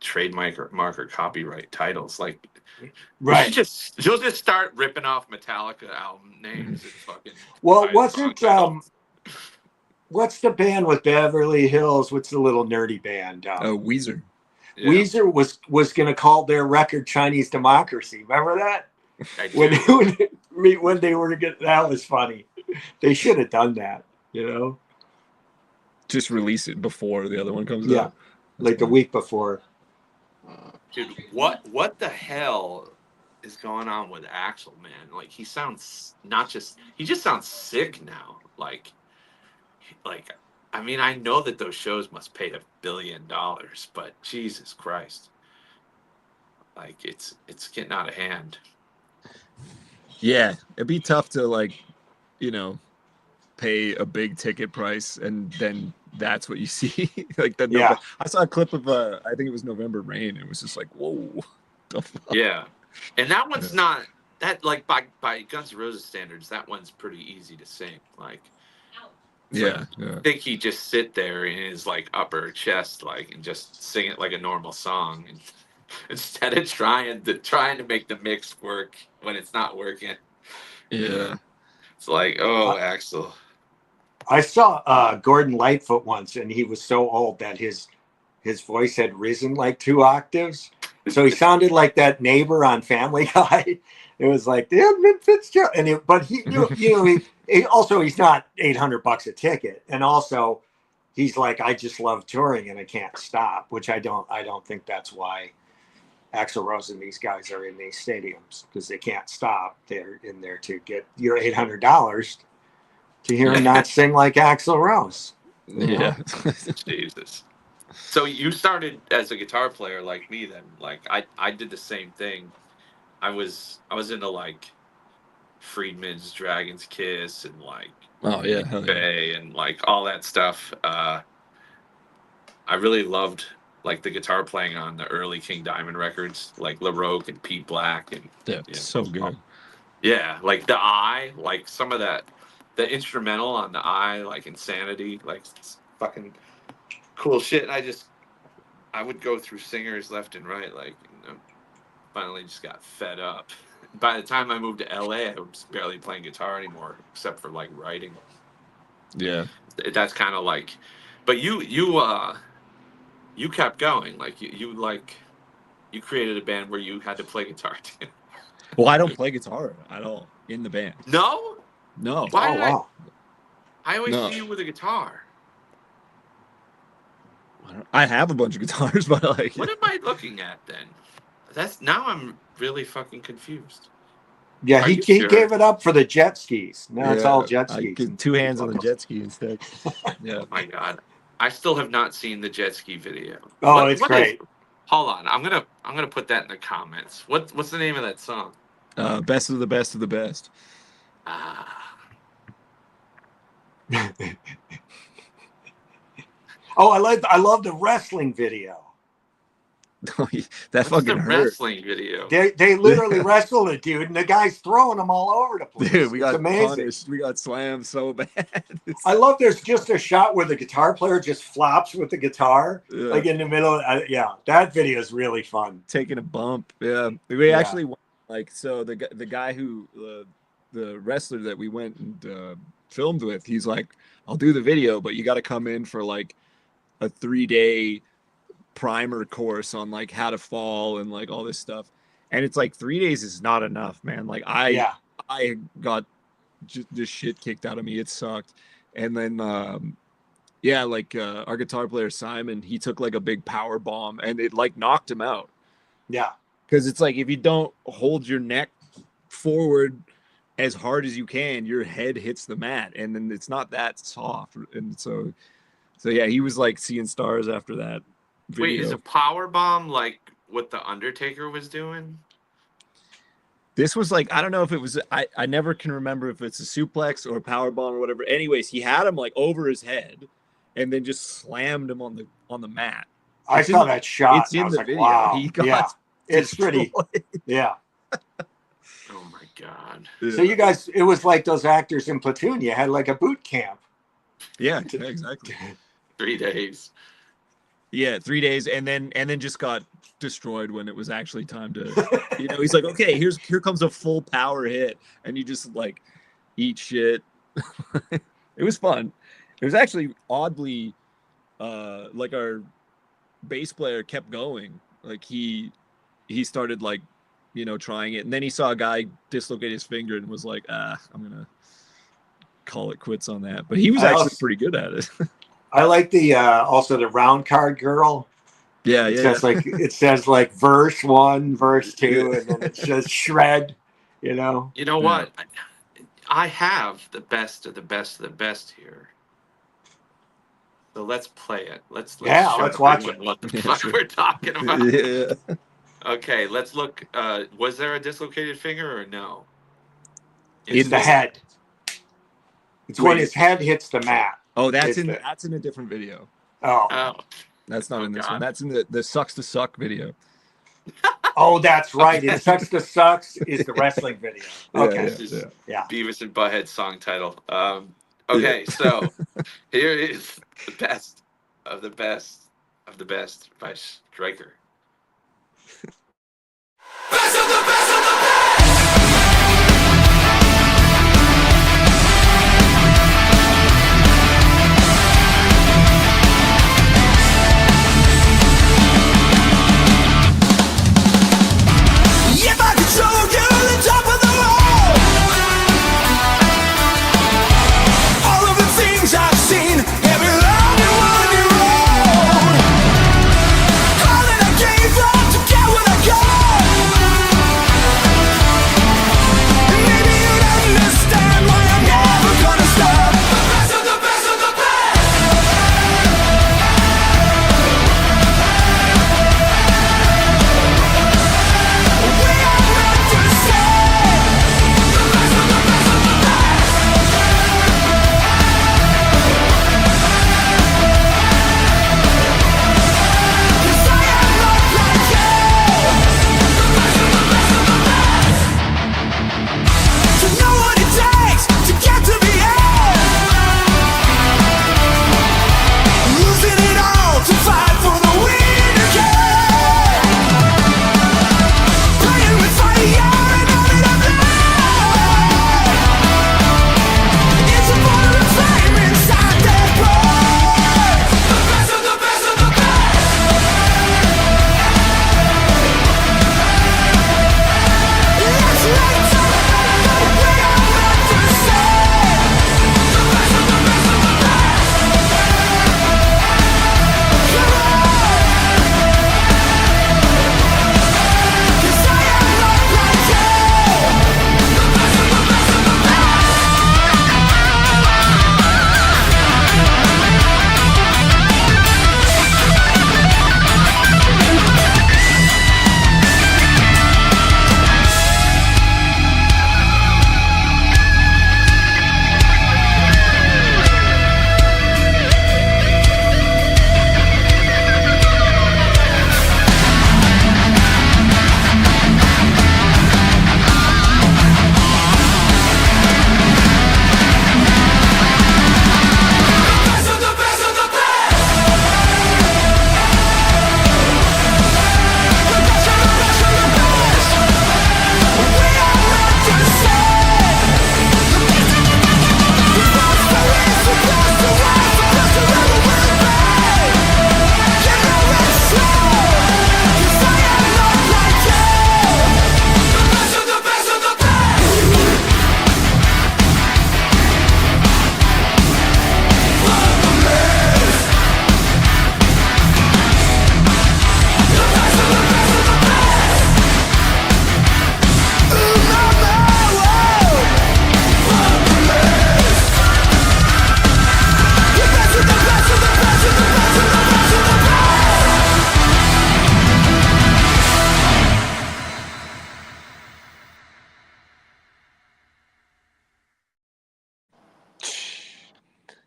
trademark or copyright titles. Like, right. You'll just start ripping off Metallica album names. And fucking well, what's the band with Beverly Hills? What's the little nerdy band? Weezer. Yeah. Weezer was going to call their record Chinese Democracy. Remember that? When they were that was funny. They should have done that, you know? Just release it before the other one comes Yeah, out. like the week before. Dude, what the hell is going on with Axl, man? Like, he just sounds sick now. Like, I mean, I know that those shows must pay $1 billion, but Jesus Christ, like, it's getting out of hand. Yeah, it'd be tough to, like, you know, pay a big ticket price and then that's what you see. Like that. Yeah. I saw a clip of I think it was November Rain. It was just like, whoa. Yeah, and that one's not that, like, by Guns N' Roses standards, that one's pretty easy to sing. Like, yeah, I think he just sit there in his like upper chest, like, and just sing it like a normal song, and instead of trying to make the mix work when it's not working. Yeah, it's like, oh, Axl. I saw Gordon Lightfoot once, and he was so old that his voice had risen like 2 octaves, so he sounded like that neighbor on Family Guy. It was like Edmund Fitzgerald, but he, he's not $800 a ticket, and also he's like, I just love touring and I can't stop, which I don't think that's why Axl Rose and these guys are in these stadiums, because they can't stop. They're in there to get your $800 to hear him not sing like Axl Rose. Yeah. Jesus. So you started as a guitar player like me then. Like, I did the same thing. I was into like Friedman's Dragon's Kiss and like Bay and like all that stuff. I really loved like the guitar playing on the early King Diamond records, like LaRoque and Pete Black, and so good. Yeah, like the Eye, like some of that, the instrumental on the Eye, like Insanity, like fucking cool shit. And I would go through singers left and right, like, you know, finally just got fed up. By the time I moved to LA, I was barely playing guitar anymore, except for like writing. Yeah, That's kind of like, but you you kept going. Like you created a band where you had to play guitar too. Well, I don't play guitar at all in the band. No? No. Why Oh did wow. I always No. see you with a guitar. I have a bunch of guitars, but like, What am I looking at then? Now I'm really fucking confused. Yeah, Are he you sure? gave it up for the jet skis. Now it's yeah, all jet I skis. get 2 hands on the jet ski instead. Yeah. Oh my god. I still have not seen the jet ski video. Oh, it's great. Hold on. I'm gonna put that in the comments. What's the name of that song? Best of the best of the best. Ah. Oh, I love the wrestling video. that What's fucking the hurt. wrestling video? They literally wrestled a dude, and the guy's throwing them all over the place. Dude, we got it's amazing. punished. We got slammed so bad. I love there's just a shot where the guitar player just flops with the guitar, Yeah. like in the middle. Yeah, that video is really fun. Taking a bump. Yeah, we Yeah. actually like so the guy who the wrestler that we went and filmed with, he's like, I'll do the video, but you got to come in for like a 3-day primer course on like how to fall and like all this stuff. And it's like 3 days is not enough, man. Like I got just shit kicked out of me. It sucked. And then our guitar player Simon, he took like a big power bomb and it like knocked him out. Yeah. Because it's like if you don't hold your neck forward as hard as you can, your head hits the mat, and then it's not that soft. And so yeah, he was like seeing stars after that video. Wait, is a power bomb like what the Undertaker was doing? This was like, I don't know if it was, I never can remember if it's a suplex or a power bomb or whatever. Anyways, he had him like over his head and then just slammed him on the mat. I saw that shot. It's in I was the like, video. wow. He got Yeah. It's pretty. destroyed. Yeah. Oh my god. So you guys, it was like those actors in Platoon. You had like a boot camp. Yeah, exactly. 3 days. Yeah, 3 days, and then just got destroyed when it was actually time to, he's like, okay, here comes a full power hit, and you just like eat shit. It was fun. It was actually oddly, like our bass player kept going. Like he started like, trying it, and then he saw a guy dislocate his finger and was like, I'm gonna call it quits on that. But he was actually pretty good at it. I like the also the round card girl. Yeah, it says like verse 1, verse 2, and then it says shred. You know what? I have the best of the best of the best here. So let's play it. Let's watch it. What the fuck we're talking about? Yeah. Okay, let's look. Was there a dislocated finger or no? In the head. It's when his head hits the mat. Oh, that's in a different video. Oh, that's not in this God. one. That's in the Sucks to Suck video. oh, that's right. It Sucks to Sucks is the wrestling video. Okay. This is Yeah. Beavis and Butthead song title. Okay, so here is the best of the best of the best by Stryker. Best of the best of the best! If I could show you the top of the world, all of the things I've seen, every long and winding road, all that I gave up to get what I got.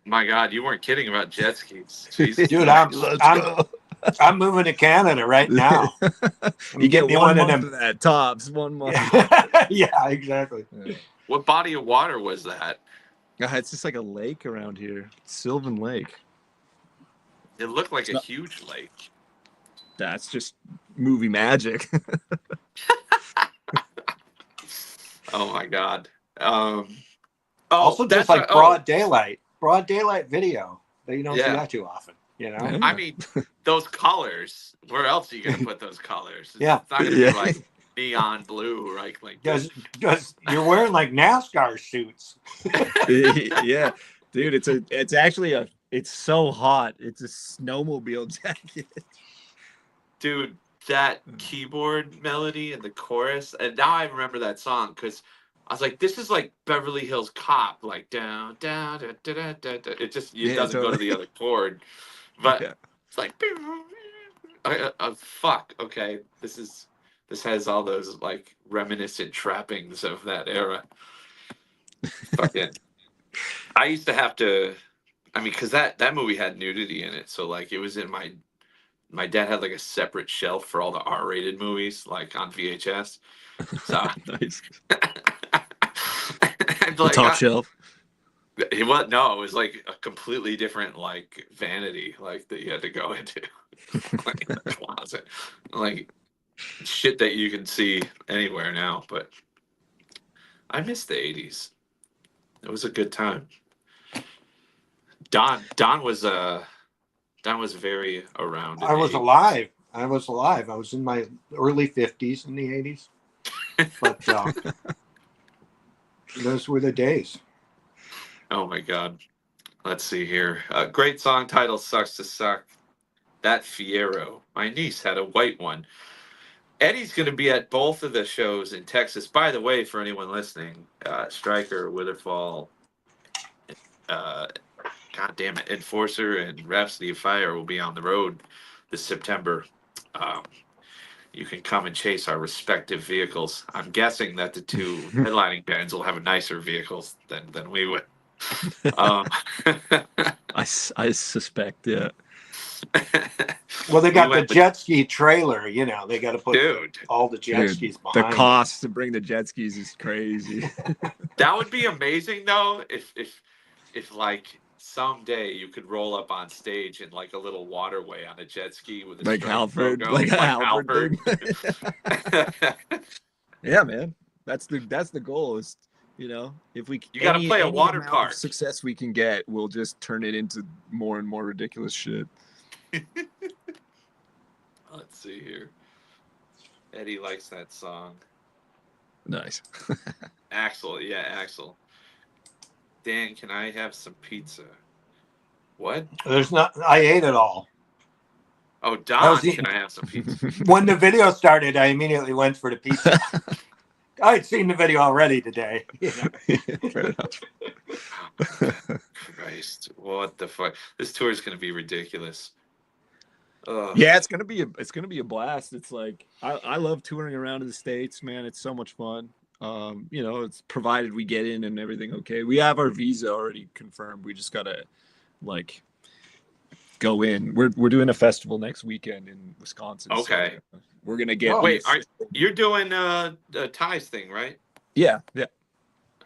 My God, you weren't kidding about jet skis. Jesus. Dude, Let's go. I'm moving to Canada right now. You get me one of month them. of that, tops. 1 month. Yeah, exactly. Yeah. What body of water was that? It's just like a lake around here. Sylvan Lake. It looked like It's a not- huge lake. That's just movie magic. Oh my God. Also, that's just like right. broad daylight video that you don't see Yeah. that too often. You know, Yeah. I mean, those colors. Where else are you gonna put those colors? It's Yeah. not gonna Yeah. be like neon blue, right? Like because you're wearing like NASCAR suits. Yeah, dude, it's so hot. It's a snowmobile jacket. dude, that keyboard melody and the chorus, and now I remember that song because I was like, this is like Beverly Hills Cop, like down, down, da, da, da, da, da. It doesn't go to the other chord, but Yeah. it's like, fuck, okay, this has all those like reminiscent trappings of that era. Fucking, I used to have to, I mean, because that movie had nudity in it, so like it was in my dad had like a separate shelf for all the R-rated movies, like on VHS. So Nice. and, The like, top shelf. it was like a completely different like vanity, like that you had to go into, like the closet, like shit that you can see anywhere now. But I miss the '80s. It was a good time. Don was very around. in I the was 80s. alive. I was in my early 50s in the 80s. But those were the days. Oh my God. Let's see here. Great song title, Sucks to Suck. That Fiero. My niece had a white one. Eddie's going to be at both of the shows in Texas. By the way, for anyone listening, Stryker, Witherfall, God damn it, Enforcer, and Rhapsody of Fire will be on the road this September. You can come and chase our respective vehicles. I'm guessing that the two headlining bands will have nicer vehicles than we would. I suspect, yeah. Well, they got the went with- jet ski trailer. You know, they got to put Dude. all the jet Dude, skis the behind. cost to bring the jet skis is crazy. That would be amazing, though, if like someday you could roll up on stage in like a little waterway on a jet ski with a Like Stryker Halford, logo, like a Halford Halford. Yeah, man. That's the goal is, you know, if we You gotta play a water amount of park. success we can get, we'll just turn it into more and more ridiculous shit. Let's see here. Eddie likes that song. Nice. Axel, yeah, Axel. Dan, can I have some pizza? What? There's not. I ate it all. Oh, Don, was can eating- I have some pizza? When the video started, I immediately went for the pizza. I'd seen the video already today. You know. Fair enough. Christ, what the fuck? This tour is gonna be ridiculous. Ugh. Yeah, it's gonna be a blast. It's like I love touring around in the States, man. It's so much fun. You know, it's provided we get in and everything okay. We have our visa already confirmed. We just gotta like go in. We're doing a festival next weekend in Wisconsin. so Okay. we're gonna get. Wait, you're doing the Ty's thing, right? Yeah.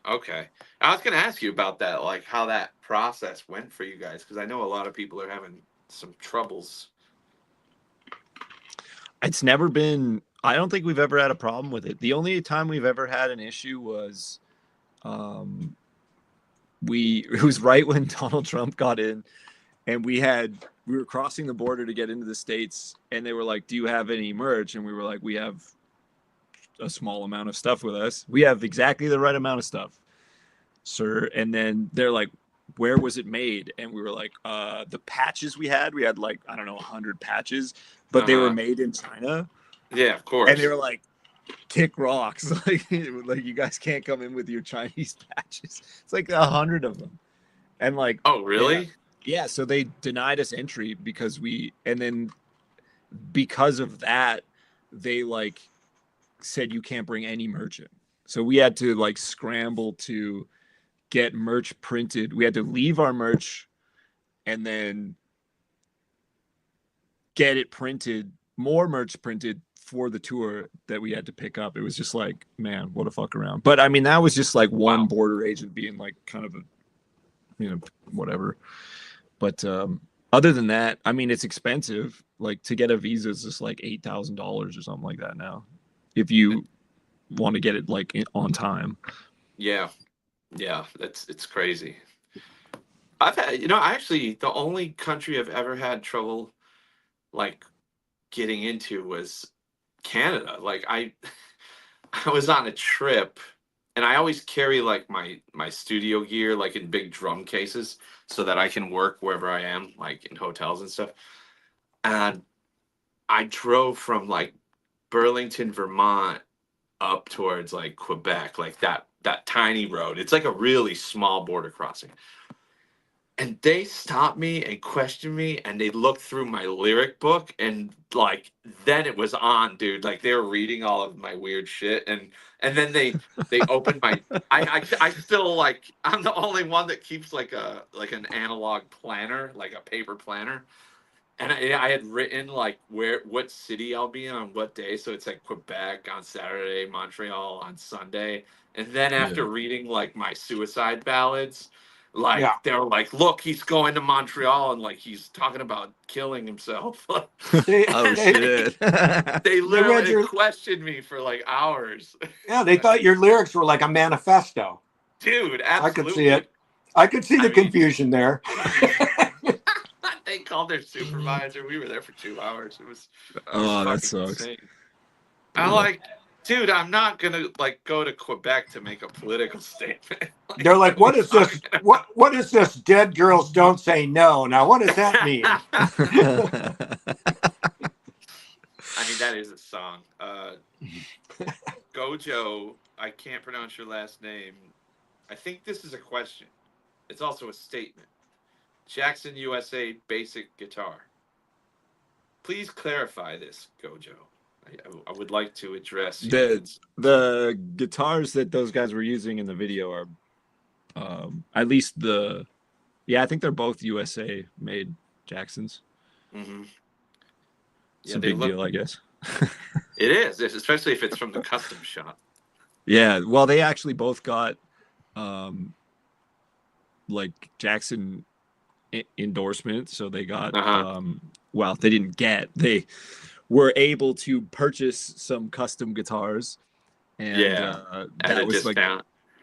Okay. I was gonna ask you about that, like how that process went for you guys, because I know a lot of people are having some troubles. It's never been. I don't think we've ever had a problem with it. The only time we've ever had an issue was, it was right when Donald Trump got in, and we were crossing the border to get into the States, and they were like, "Do you have any merch?" And we were like, "We have a small amount of stuff with us. We have exactly the right amount of stuff, sir." And then they're like, "Where was it made?" And we were like, "The patches we had like, I don't know, 100 patches, but they were made in China." Yeah, of course. And they were like, "Kick rocks!" like you guys can't come in with your Chinese patches. It's like 100 of them, and like, oh really? yeah. So they denied us entry because because of that, they like said you can't bring any merch in. So we had to like scramble to get merch printed. We had to leave our merch and then get it printed, more merch printed for the tour that we had to pick up. It was just like, man, what a fuck around. But I mean, that was just like one border agent being like kind of a, you know, whatever. But other than that, I mean, it's expensive. Like to get a visa is just like $8,000 or something like that now, if you want to get it like on time. Yeah, it's crazy. I've had, actually the only country I've ever had trouble like getting into was Canada. Like I was on a trip, and I always carry like my studio gear like in big drum cases so that I can work wherever I am, like in hotels and stuff. And I drove from like Burlington, Vermont up towards like Quebec, like that tiny road. It's like a really small border crossing. And they stopped me and questioned me, and they looked through my lyric book, and like then it was on, dude. Like they were reading all of my weird shit, and then they opened my. I still like, I'm the only one that keeps like an analog planner, like a paper planner, and I had written like what city I'll be in on what day, so it's like Quebec on Saturday, Montreal on Sunday, and then after reading like my suicide ballads. Like they were like, look, he's going to Montreal and like he's talking about killing himself. Oh shit! They literally questioned me for like hours. Yeah, they thought your lyrics were like a manifesto. Dude, absolutely. I could see it. I could see the confusion there. They called their supervisor. We were there for 2 hours. It was that sucks. Insane. I'm like, dude, I'm not gonna like go to Quebec to make a political statement. Like, they're like, what is this? What is this? Dead girls don't say no. Now, what does that mean? I mean, that is a song. Gojo, I can't pronounce your last name. I think this is a question. It's also a statement. Jackson, USA, basic guitar. Please clarify this, Gojo. I would like to address the guitars that those guys were using in the video are at least I think they're both USA made Jacksons. Mm-hmm. It's a big deal, I guess. It is, especially if it's from the custom shop. Yeah, well, they actually both got like Jackson endorsement, so they got well, they didn't get, they were able to purchase some custom guitars, and that was like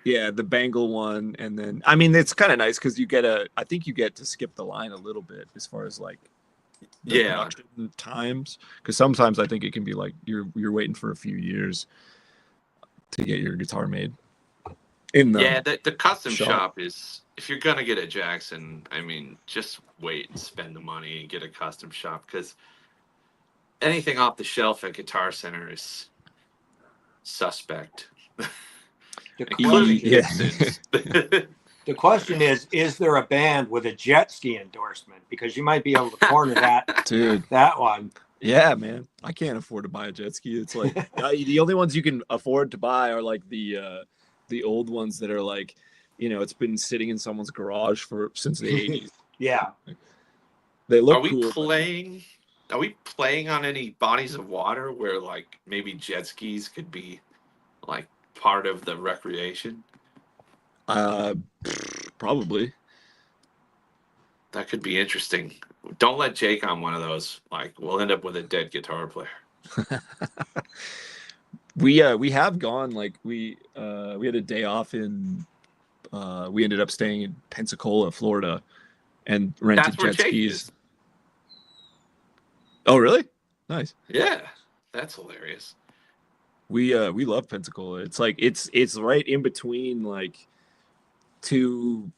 the Bengal one. And then I mean, it's kind of nice because you get I think you get to skip the line a little bit as far as like the production times, because sometimes I think it can be like you're waiting for a few years to get your guitar made in the custom shop is, if you're gonna get a Jackson, I mean, just wait and spend the money and get a custom shop, because anything off the shelf at Guitar Center is suspect. Including Gibsons. The question is there a band with a jet ski endorsement? Because you might be able to corner that, dude. That one. Yeah, man. I can't afford to buy a jet ski. It's like the only ones you can afford to buy are like the old ones that are like, it's been sitting in someone's garage since the 80s. Yeah. They look cool. Are we playing on any bodies of water where like maybe jet skis could be like part of the recreation? Probably. That could be interesting. Don't let Jake on one of those. Like, we'll end up with a dead guitar player. We have gone, like we had a day off in we ended up staying in Pensacola, Florida, and rented jet skis. Oh, really? Nice. Yeah, that's hilarious. We love Pensacola. It's like it's right in between like two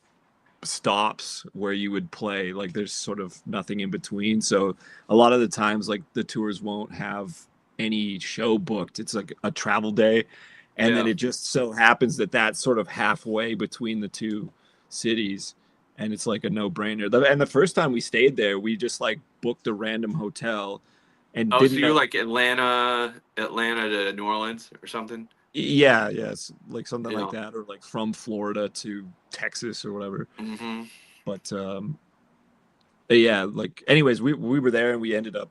stops where you would play. Like there's sort of nothing in between. So a lot of the times, like the tours won't have any show booked. It's like a travel day, and then it just so happens that that's sort of halfway between the two cities. And it's like a no-brainer. And the first time we stayed there, we just like booked a random hotel, and so you're like Atlanta to New Orleans or something? Yeah, it's like something like that, or like from Florida to Texas or whatever. Mm-hmm. But Yeah, like anyways, we were there and we ended up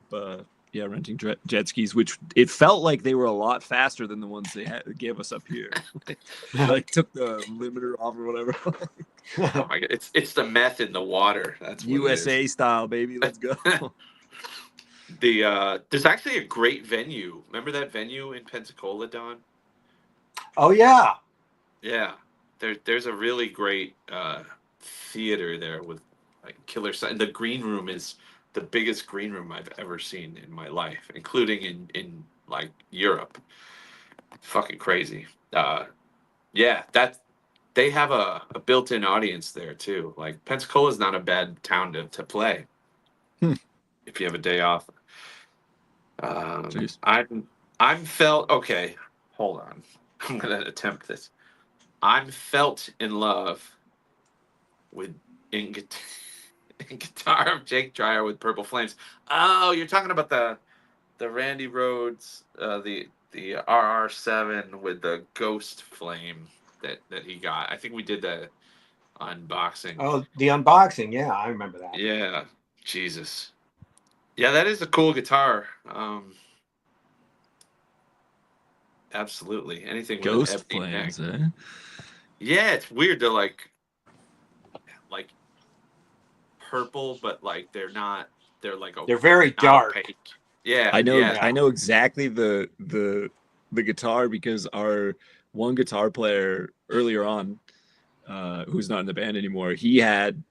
renting jet skis, which it felt like they were a lot faster than the ones they gave us up here. Like took the limiter off or whatever. Oh my god, it's the meth in the water. That's what USA style, baby. Let's go. There's actually a great venue. Remember that venue in Pensacola, Don? Oh yeah. Yeah. There's a really great theater there with like killer sound. The green room is the biggest green room I've ever seen in my life, including in like Europe. Fucking crazy. Yeah, they have a built-in audience there too. Like Pensacola is not a bad town to play if you have a day off. I'm felt okay. Hold on, I'm gonna attempt this. I'm felt in love with in guitar of Jake Dreyer with Purple Flames. Oh, you're talking about the Randy Rhoads, the RR7 with the Ghost Flame that he got. I think we did the unboxing. Oh, the unboxing. Yeah, I remember that. Yeah, Jesus. Yeah, that is a cool guitar. Absolutely. Anything with Ghost an empty neck. Flames, eh? Yeah, it's weird. They're like purple, but like they're not. They're like they're very dark. Opaque. Yeah, I know. Yeah. I know exactly the guitar because our one guitar player earlier on, who's not in the band anymore, he had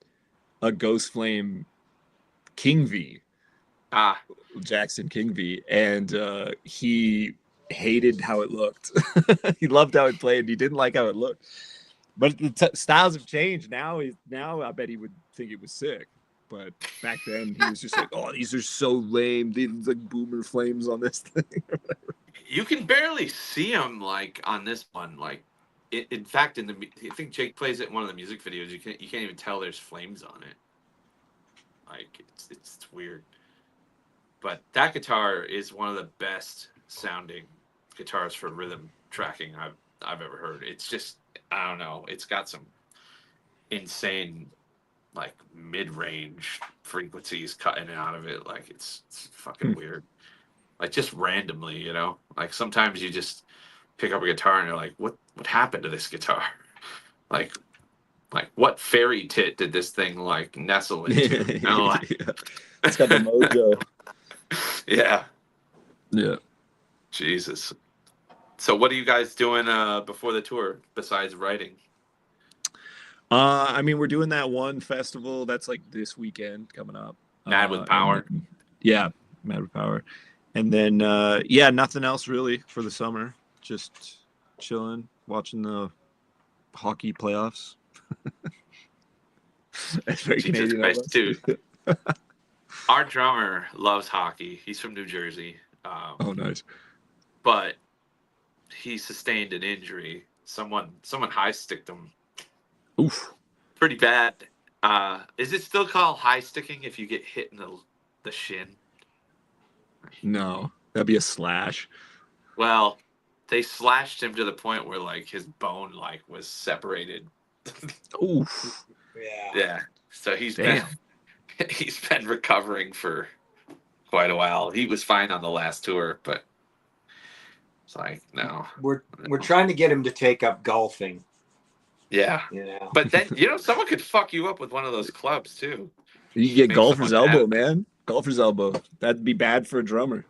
a Ghost Flame King V. Jackson King V, and he hated how it looked. He loved how it played. He didn't like how it looked. But the styles have changed. Now I bet he would think it was sick. But back then he was just like, "Oh, these are so lame. These like boomer flames on this thing." You can barely see them like on this one. Like, in fact, I think Jake plays it in one of the music videos. You can't even tell there's flames on it. Like it's weird. But that guitar is one of the best sounding guitars for rhythm tracking I've ever heard. It's just, I don't know. It's got some insane like mid-range frequencies cutting out of it. Like it's fucking weird. Like just randomly, you know. Like sometimes you just pick up a guitar and you're like, what happened to this guitar? Like what fairy tit did this thing like nestle into? You know, like, it's got the mojo. Yeah. Yeah. Jesus. So what are you guys doing before the tour besides writing? I mean, we're doing that one festival that's like this weekend coming up. Mad with Power. Yeah, Mad with Power. And then nothing else really for the summer. Just chilling, watching the hockey playoffs. That's very Canadian. Christ, dude. Our drummer loves hockey. He's from New Jersey. Oh, nice. But he sustained an injury. Someone high sticked him. Oof. Pretty bad. Is it still called high sticking if you get hit in the shin? No, that'd be a slash. Well, they slashed him to the point where like his bone like was separated. Oof. Yeah. So he's been recovering for quite a while. He was fine on the last tour, but it's like no. We're trying to get him to take up golfing. Yeah. Yeah. But then someone could fuck you up with one of those clubs too. You get golfer's elbow, man. Golfer's elbow. That'd be bad for a drummer.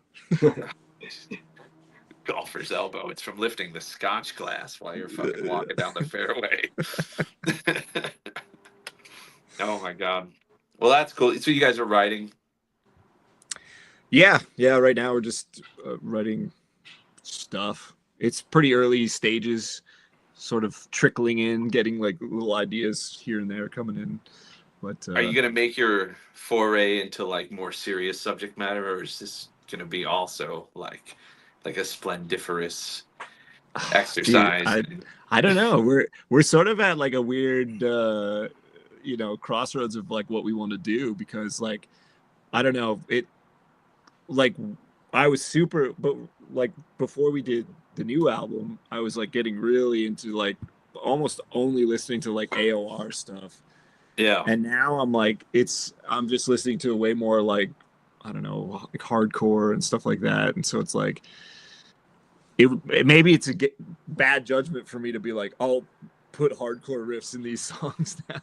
Golfer's elbow. It's from lifting the scotch glass while you're fucking walking down the fairway. Oh my god. Well, that's cool. So you guys are writing? Yeah. Right now we're just writing stuff. It's pretty early stages, sort of trickling in, getting like little ideas here and there coming in. But are you gonna make your foray into like more serious subject matter, or is this gonna be also like a splendiferous exercise? Dude, I don't know. We're sort of at like a weird crossroads of like what we want to do, because like I don't know, it like I was super, but like before we did the new album, I was like getting really into like almost only listening to like AOR stuff. Yeah. And now I'm just listening to way more like, I don't know, like hardcore and stuff like that. And so it's like, maybe it's a bad judgment for me to be like, I'll put hardcore riffs in these songs now.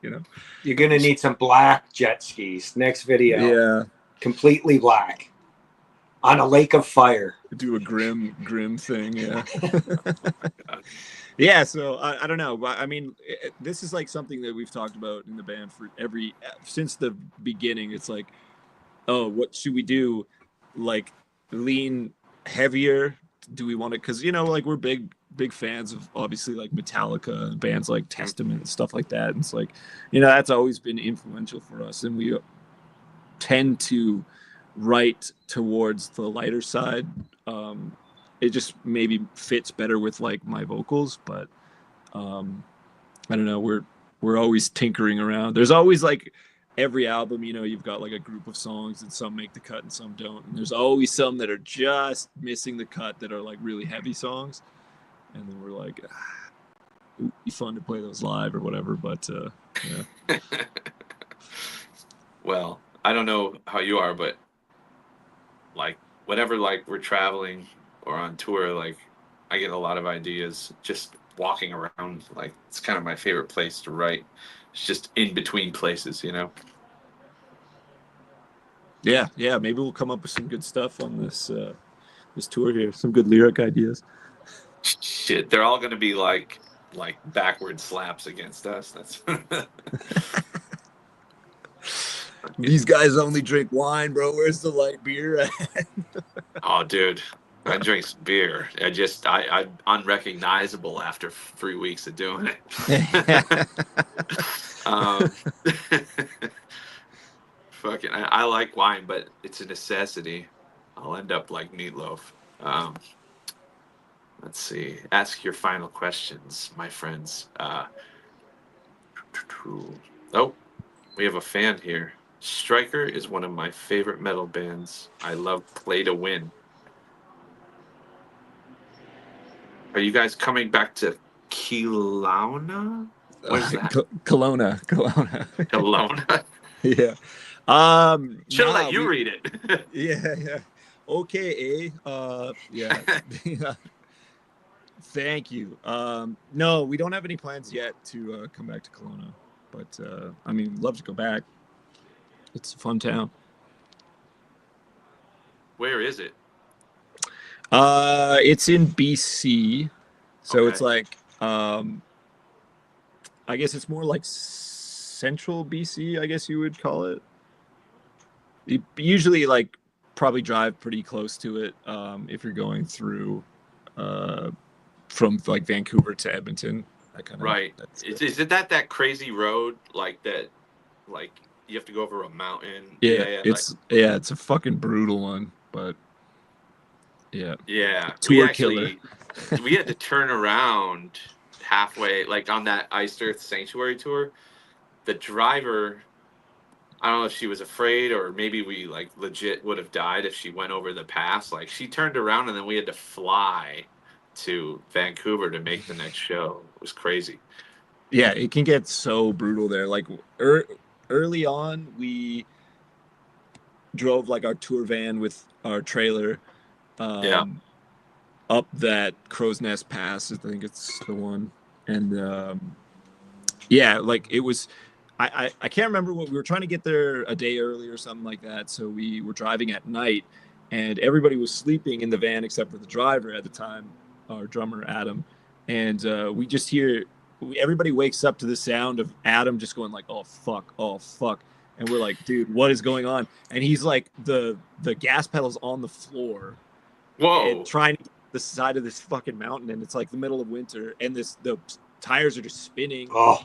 You know, You're gonna need some black jet skis next video. Yeah, completely black on a lake of fire. Do a grim thing. Yeah. Yeah. So I don't know. I mean, this is like something that we've talked about in the band since the beginning. It's like, oh, what should we do? Like, lean heavier? Do we want to? Because like we're big fans of obviously like Metallica and bands like Testament and stuff like that. And it's like, that's always been influential for us, and we tend to write towards the lighter side. It just maybe fits better with like my vocals, but I don't know. We're always tinkering around. There's always like every album, you've got like a group of songs and some make the cut and some don't. And there's always some that are just missing the cut that are like really heavy songs. And then we're like, it would be fun to play those live or whatever. But yeah. Well, I don't know how you are, but like whenever like we're traveling or on tour, like I get a lot of ideas just walking around. Like it's kind of my favorite place to write. It's just in between places, Yeah. Maybe we'll come up with some good stuff on this tour here. Some good lyric ideas. Shit, they're all gonna be like backward slaps against us. That's These guys only drink wine, bro. Where's the light beer at? Oh, dude, I drink some beer. I'm unrecognizable after 3 weeks of doing it. Fucking, I like wine, but it's a necessity. I'll end up like Meatloaf. Let's see. Ask your final questions, my friends. Oh, we have a fan here. Striker is one of my favorite metal bands. I love Play to Win. Are you guys coming back to Kelowna? What is that? Kelowna. Kelowna? Yeah. Should let you read it. Yeah. Okay, yeah. Yeah. Thank you. No, we don't have any plans yet to come back to Kelowna, but I mean, love to go back. It's a fun town. Where is it? It's in BC, so Okay. it's like I guess it's more like central BC, I guess you would call it. You usually like probably drive pretty close to it if you're going through from like Vancouver to Edmonton. That kind of, Right. Is it that crazy road like that? Like you have to go over a mountain. Yeah, it's a fucking brutal one, but yeah. Yeah. Tour killer. We had to turn around halfway, like on that Iced Earth Sanctuary tour. The driver, I don't know if she was afraid or maybe we like legit would have died if she went over the pass. Like she turned around and then we had to fly to Vancouver to make the next show. It was crazy. Yeah, it can get so brutal there. Like early on, we drove like our tour van with our trailer up that Crow's Nest Pass. I think it's the one. And yeah, like it was, I can't remember what we were trying to get there a day early or something like that. So we were driving at night and everybody was sleeping in the van except for the driver at the time, our drummer, Adam. And we just hear, everybody wakes up to the sound of Adam just going like, oh fuck. And we're like, dude, what is going on? And he's like, the gas pedal's on the floor. Whoa. And trying to get to the side of this fucking mountain. And it's like the middle of winter. And the tires are just spinning. Oh.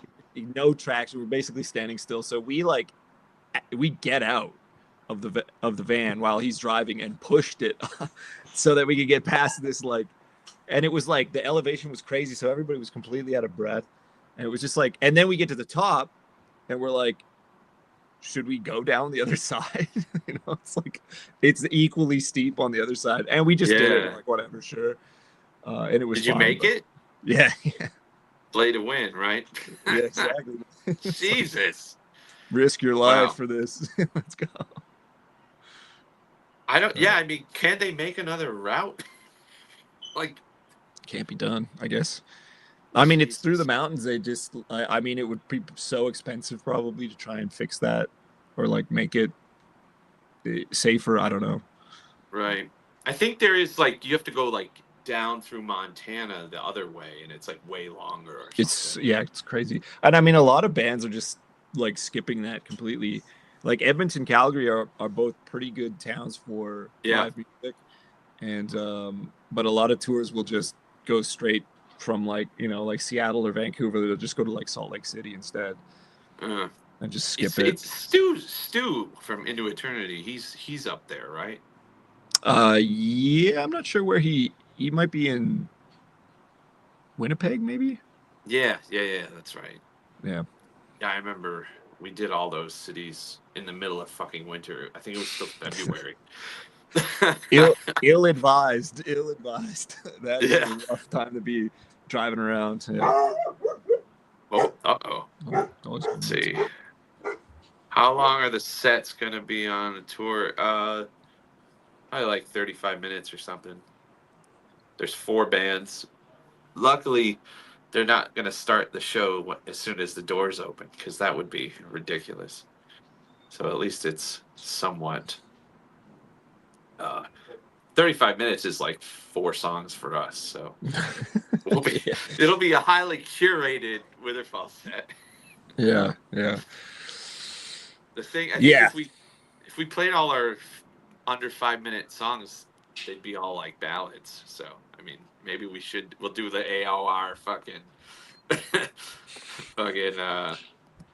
No traction. We're basically standing still. So we get out of the van while he's driving and pushed it so that we could get past this like. And it was like the elevation was crazy, so everybody was completely out of breath. And it was just like, and then we get to the top, and we're like, should we go down the other side? It's like it's equally steep on the other side, and we just did it. Like whatever, sure. And it was. Did you make it? Yeah. Play to win, right? Yeah, exactly. Jesus. Risk your life Wow. for this. Let's go. I don't. Yeah, I mean, can they make another route? Like, Can't be done, I guess. I mean, it's through the Jesus. mountains. They just, I mean, it would be so expensive probably to try and fix that or like make it safer. I don't know. Right. I think there is like you have to go like down through Montana the other way, and it's like way longer or It's something. yeah, it's crazy. And I mean, a lot of bands are just like skipping that completely. Like Edmonton, Calgary are both pretty good towns for Yeah. live music, and but a lot of tours will just go straight from like like Seattle or Vancouver. They'll just go to like Salt Lake City instead Uh, and just skip it's Stu from Into Eternity. He's up there, right? Yeah, I'm not sure where he might be in Winnipeg, maybe. Yeah, that's right. Yeah. Yeah, I remember we did all those cities in the middle of fucking winter. I think it was still February. Ill-advised. That is Yeah. a rough time to be driving around. Yeah. Oh, Oh, let's see. How long are the sets going to be on the tour? Probably like 35 minutes or something. There's 4 bands. Luckily, they're not going to start the show as soon as the doors open, because that would be ridiculous. So at least it's somewhat. 35 minutes is like 4 songs for us, so it'll be a highly curated Witherfall set. Yeah. The thing, I think if we played all our under 5-minute songs, they'd be all like ballads. So I mean, maybe we'll do the AOR fucking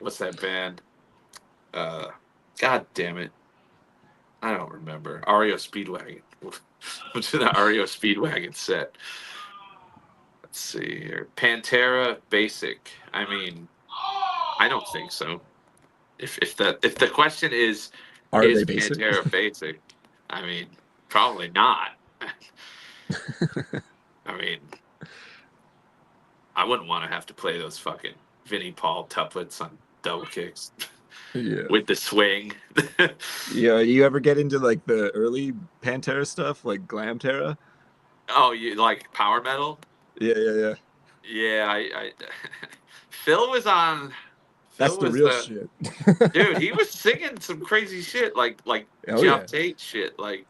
what's that band? God damn it, I don't remember. REO Speedwagon. We'll do the REO Speedwagon set. Let's see here. Pantera Basic. I mean, I don't think so. If the question is they basic? Pantera basic? I mean, probably not. I mean, I wouldn't want to have to play those fucking Vinnie Paul tuplets on double kicks with the swing. Yeah, you ever get into like the early Pantera stuff, like Glamterra? Oh, you like power metal? Yeah. Yeah, I Phil was on. That's the real shit. Dude, he was singing some crazy shit, like Jeff Tate shit. Like,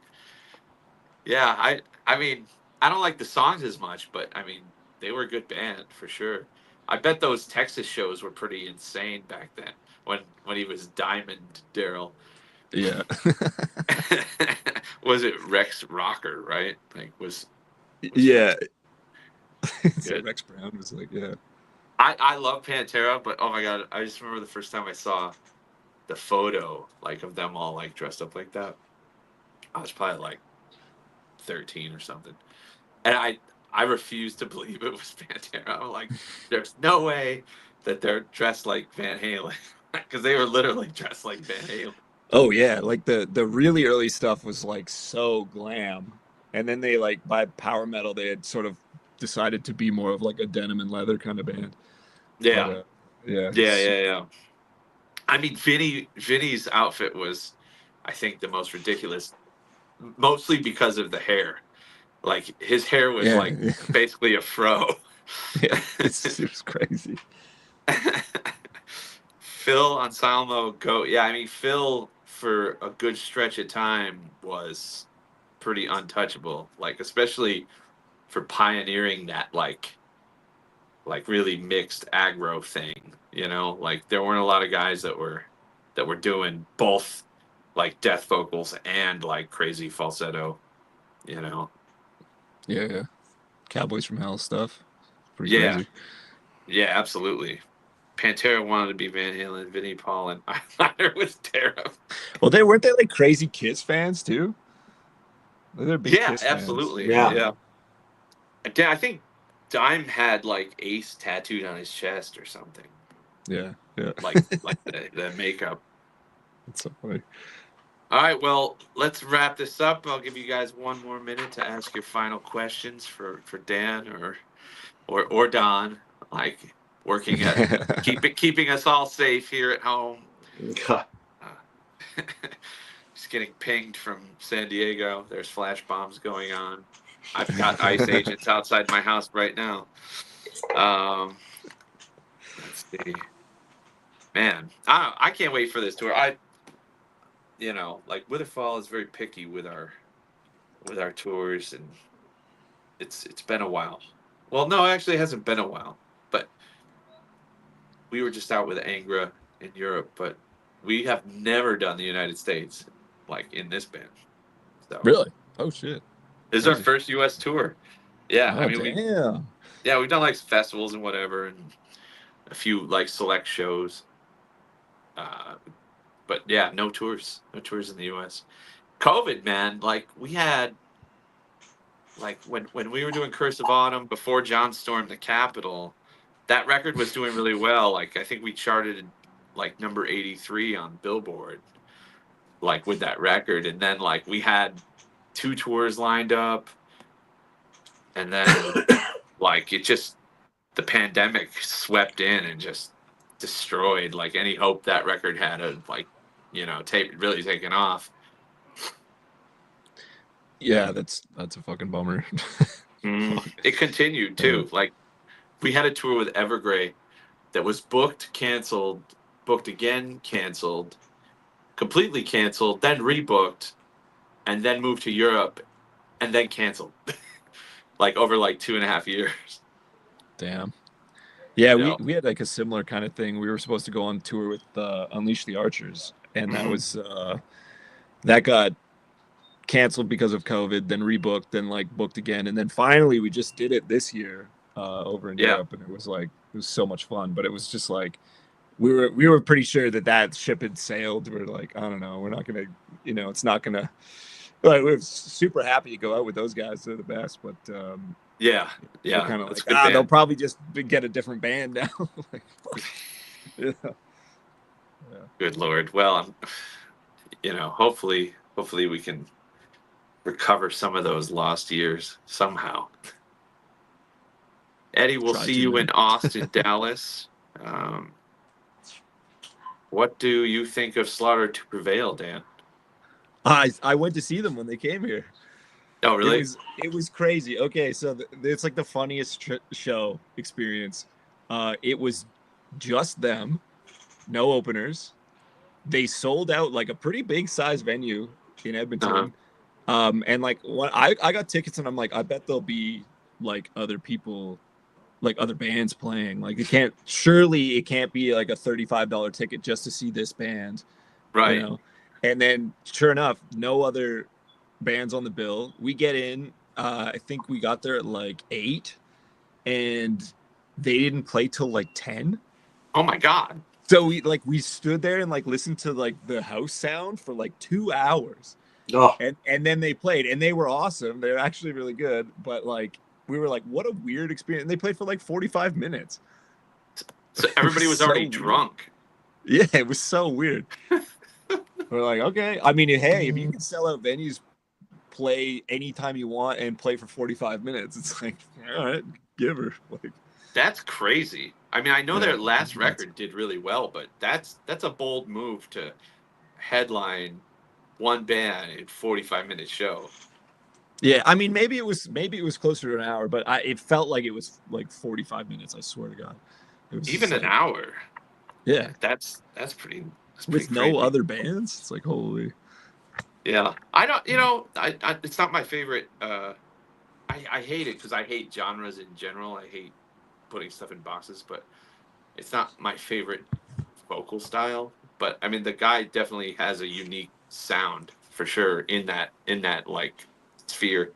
yeah, I mean, I don't like the songs as much, but I mean, they were a good band for sure. I bet those Texas shows were pretty insane back then when he was Diamond Daryl. Yeah. Was it Rex Rocker, right? Like was yeah. So Rex Brown was like, yeah. I love Pantera, but oh my god, I just remember the first time I saw the photo like of them all like dressed up like that. I was probably like 13 or something, and I refused to believe it was Pantera. I'm like, there's no way that they're dressed like Van Halen, because they were literally dressed like Van Halen. Oh yeah, like the really early stuff was like so glam, and then they like by power metal they had sort of decided to be more of like a denim and leather kind of band. Yeah. But, Yeah. I mean, Vinny's outfit was, I think, the most ridiculous, mostly because of the hair. Like his hair was basically a fro. Yeah, it was crazy. Phil Anselmo Yeah, I mean, Phil for a good stretch of time was pretty untouchable. Like especially for pioneering that like really mixed aggro thing, like there weren't a lot of guys that were doing both like death vocals and like crazy falsetto, Yeah. Cowboys from Hell stuff. Pretty crazy. Yeah, absolutely. Pantera wanted to be Van Halen, Vinnie Paul, and Eyeliner was terrible. Well, weren't they like crazy Kiss fans too? They're big Kiss fans. Absolutely. Yeah. I think Dime had like Ace tattooed on his chest or something. Yeah. Like the makeup. That's so funny. All right, well, let's wrap this up. I'll give you guys one more minute to ask your final questions for Dan or Don. Like, working at keeping us all safe here at home. Just getting pinged from San Diego. There's flash bombs going on. I've got ICE agents outside my house right now. Let's see. Man, I can't wait for this tour. Like Witherfall is very picky with our tours, and it's been a while. Well, no, actually it hasn't been a while, but we were just out with Angra in Europe, but we have never done the United States like in this band. So Really? Oh shit! This is our first U.S. tour. Yeah, Oh, I mean, we've done like festivals and whatever, and a few like select shows. But yeah, no tours in the U.S. COVID, man, like we had, like when we were doing Curse of Autumn before John stormed the Capitol, that record was doing really well. Like I think we charted like number 83 on Billboard, like with that record, and then like we had 2 tours lined up, and then like the pandemic swept in and just destroyed like any hope that record had of like really taken off. Yeah, that's a fucking bummer. It continued too. Like we had a tour with Evergrey that was booked, canceled, booked again, canceled, completely canceled, then rebooked, and then moved to Europe, and then canceled. Like over like 2.5 years. Damn. Yeah, we had like a similar kind of thing. We were supposed to go on tour with Unleash the Archers, and that was that got canceled because of COVID, then rebooked, then like booked again, and then finally we just did it this year over in Europe, and it was so much fun. But it was just like we were pretty sure that ship had sailed. We're like, I don't know, we're not gonna, it's not gonna. Like, we're super happy to go out with those guys. They're the best, but yeah, kind of like they'll probably just get a different band now. Yeah. Good Lord. Well, hopefully we can recover some of those lost years somehow. Eddie, we'll see you in Austin, Dallas. What do you think of Slaughter to Prevail, Dan? I went to see them when they came here. Oh, really? It was crazy. Okay, so it's like the funniest show experience. It was just them, no openers. They sold out like a pretty big size venue in Edmonton. And like when I got tickets, and I'm like, I bet there'll be like other people, like other bands playing. Like it can't be like a $35 ticket just to see this band, right? And then sure enough, no other bands on the bill. We get in, I think we got there at like 8, and they didn't play till like 10. Oh my God. So we stood there and like listened to like the house sound for like 2 hours. Oh. And then they played, and they were awesome. They're actually really good, but like we were like, what a weird experience. And they played for like 45 minutes. So everybody was already drunk. Yeah, it was so weird. We're like, okay. I mean, hey, if you can sell out venues, play anytime you want, and play for 45 minutes, it's like, all right, give her. Like, that's crazy. I mean, I know their last record did really well, but that's a bold move to headline one band in 45-minute show. Yeah, I mean, maybe it was closer to an hour, but it felt like it was like 45 minutes. I swear to God, it was even an hour. Yeah, that's pretty. With no other bands, it's like holy. Yeah, I don't. It's not my favorite. I hate it because I hate genres in general. I hate putting stuff in boxes, but it's not my favorite vocal style. But I mean, the guy definitely has a unique sound for sure in that like sphere.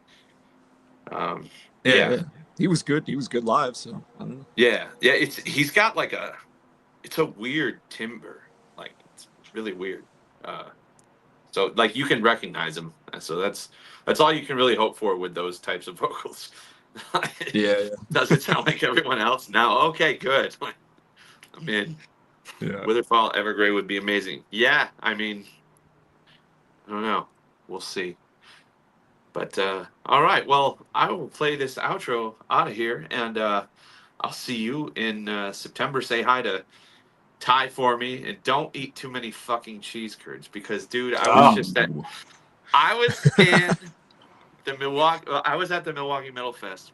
Yeah, he was good. He was good live. So I don't know. Yeah. He's got like it's a weird timbre. Like it's really weird. So like you can recognize him. So that's all you can really hope for with those types of vocals. Yeah. Does it sound like everyone else? No. Okay, good. I'm in. Yeah. Witherfall Evergrey would be amazing. Yeah, I mean, I don't know. We'll see. But all right. Well, I will play this outro out of here, and I'll see you in September. Say hi to Ty for me, and don't eat too many fucking cheese curds because, dude, I was in the Milwaukee. I was at the Milwaukee Metal Fest,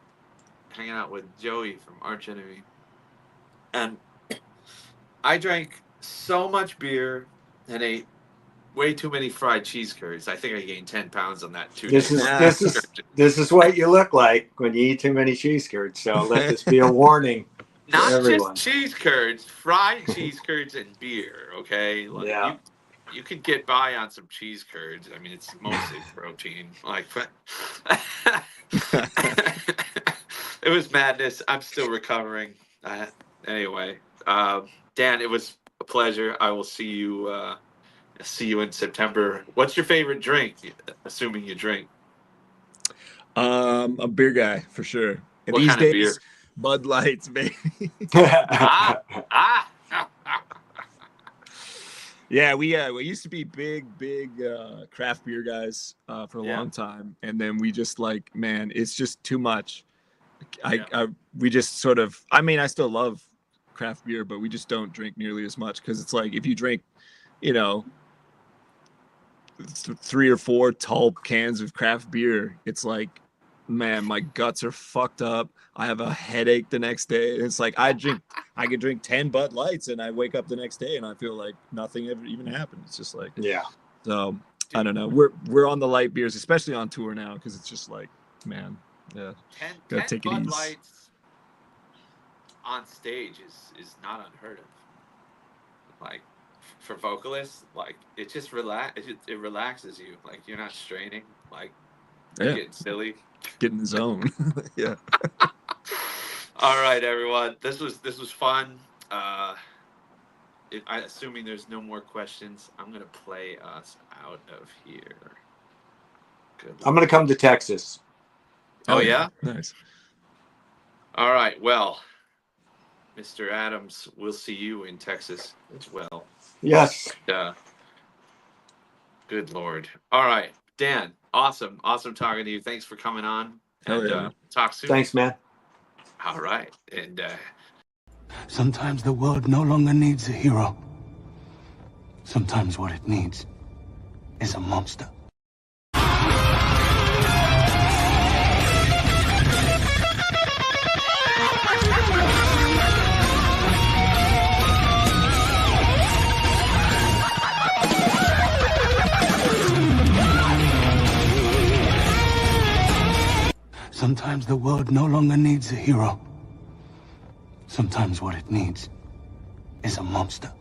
hanging out with Joey from Arch Enemy, and I drank so much beer and ate way too many fried cheese curds. I think I gained 10 pounds on that 2 days. This is what you look like when you eat too many cheese curds. So let this be a warning. Not just cheese curds, fried cheese curds and beer. Okay, like, yeah. You could get by on some cheese curds. I mean, it's mostly protein. Like, it was madness. I'm still recovering. Anyway, Dan, it was a pleasure. I will see you. See you in September. What's your favorite drink? Assuming you drink. A beer guy for sure. And what these kind days, of beer? Bud Lights, baby. Yeah, we used to be big craft beer guys for a long time, and then we just like, man, it's just too much. We just sort of. I mean, I still love craft beer, but we just don't drink nearly as much because it's like if you drink, 3 or 4 tall cans of craft beer, it's like, man, my guts are fucked up. I have a headache the next day. It's like I could drink 10 Bud Lights and I wake up the next day and I feel like nothing ever even happened. It's just like, yeah. So I don't know. We're on the light beers, especially on tour now, because it's just like, man, yeah, gotta take it Bud easy. Lights on stage is not unheard of. Like, for vocalists, like, it just it relaxes you. Like, you're not straining. Like, you're getting silly. Get in the zone. Yeah. All right, everyone. This was fun. Assuming there's no more questions, I'm gonna play us out of here. Good luck. I'm gonna come to Texas. Oh yeah? Nice. All right. Well, Mr. Adams, we'll see you in Texas as well. Yes. Good Lord. All right, Dan. Awesome talking to you. Thanks for coming on. And talk soon. Thanks, man. All right. And Sometimes the world no longer needs a hero. Sometimes what it needs is a monster. Sometimes the world no longer needs a hero. Sometimes what it needs is a monster.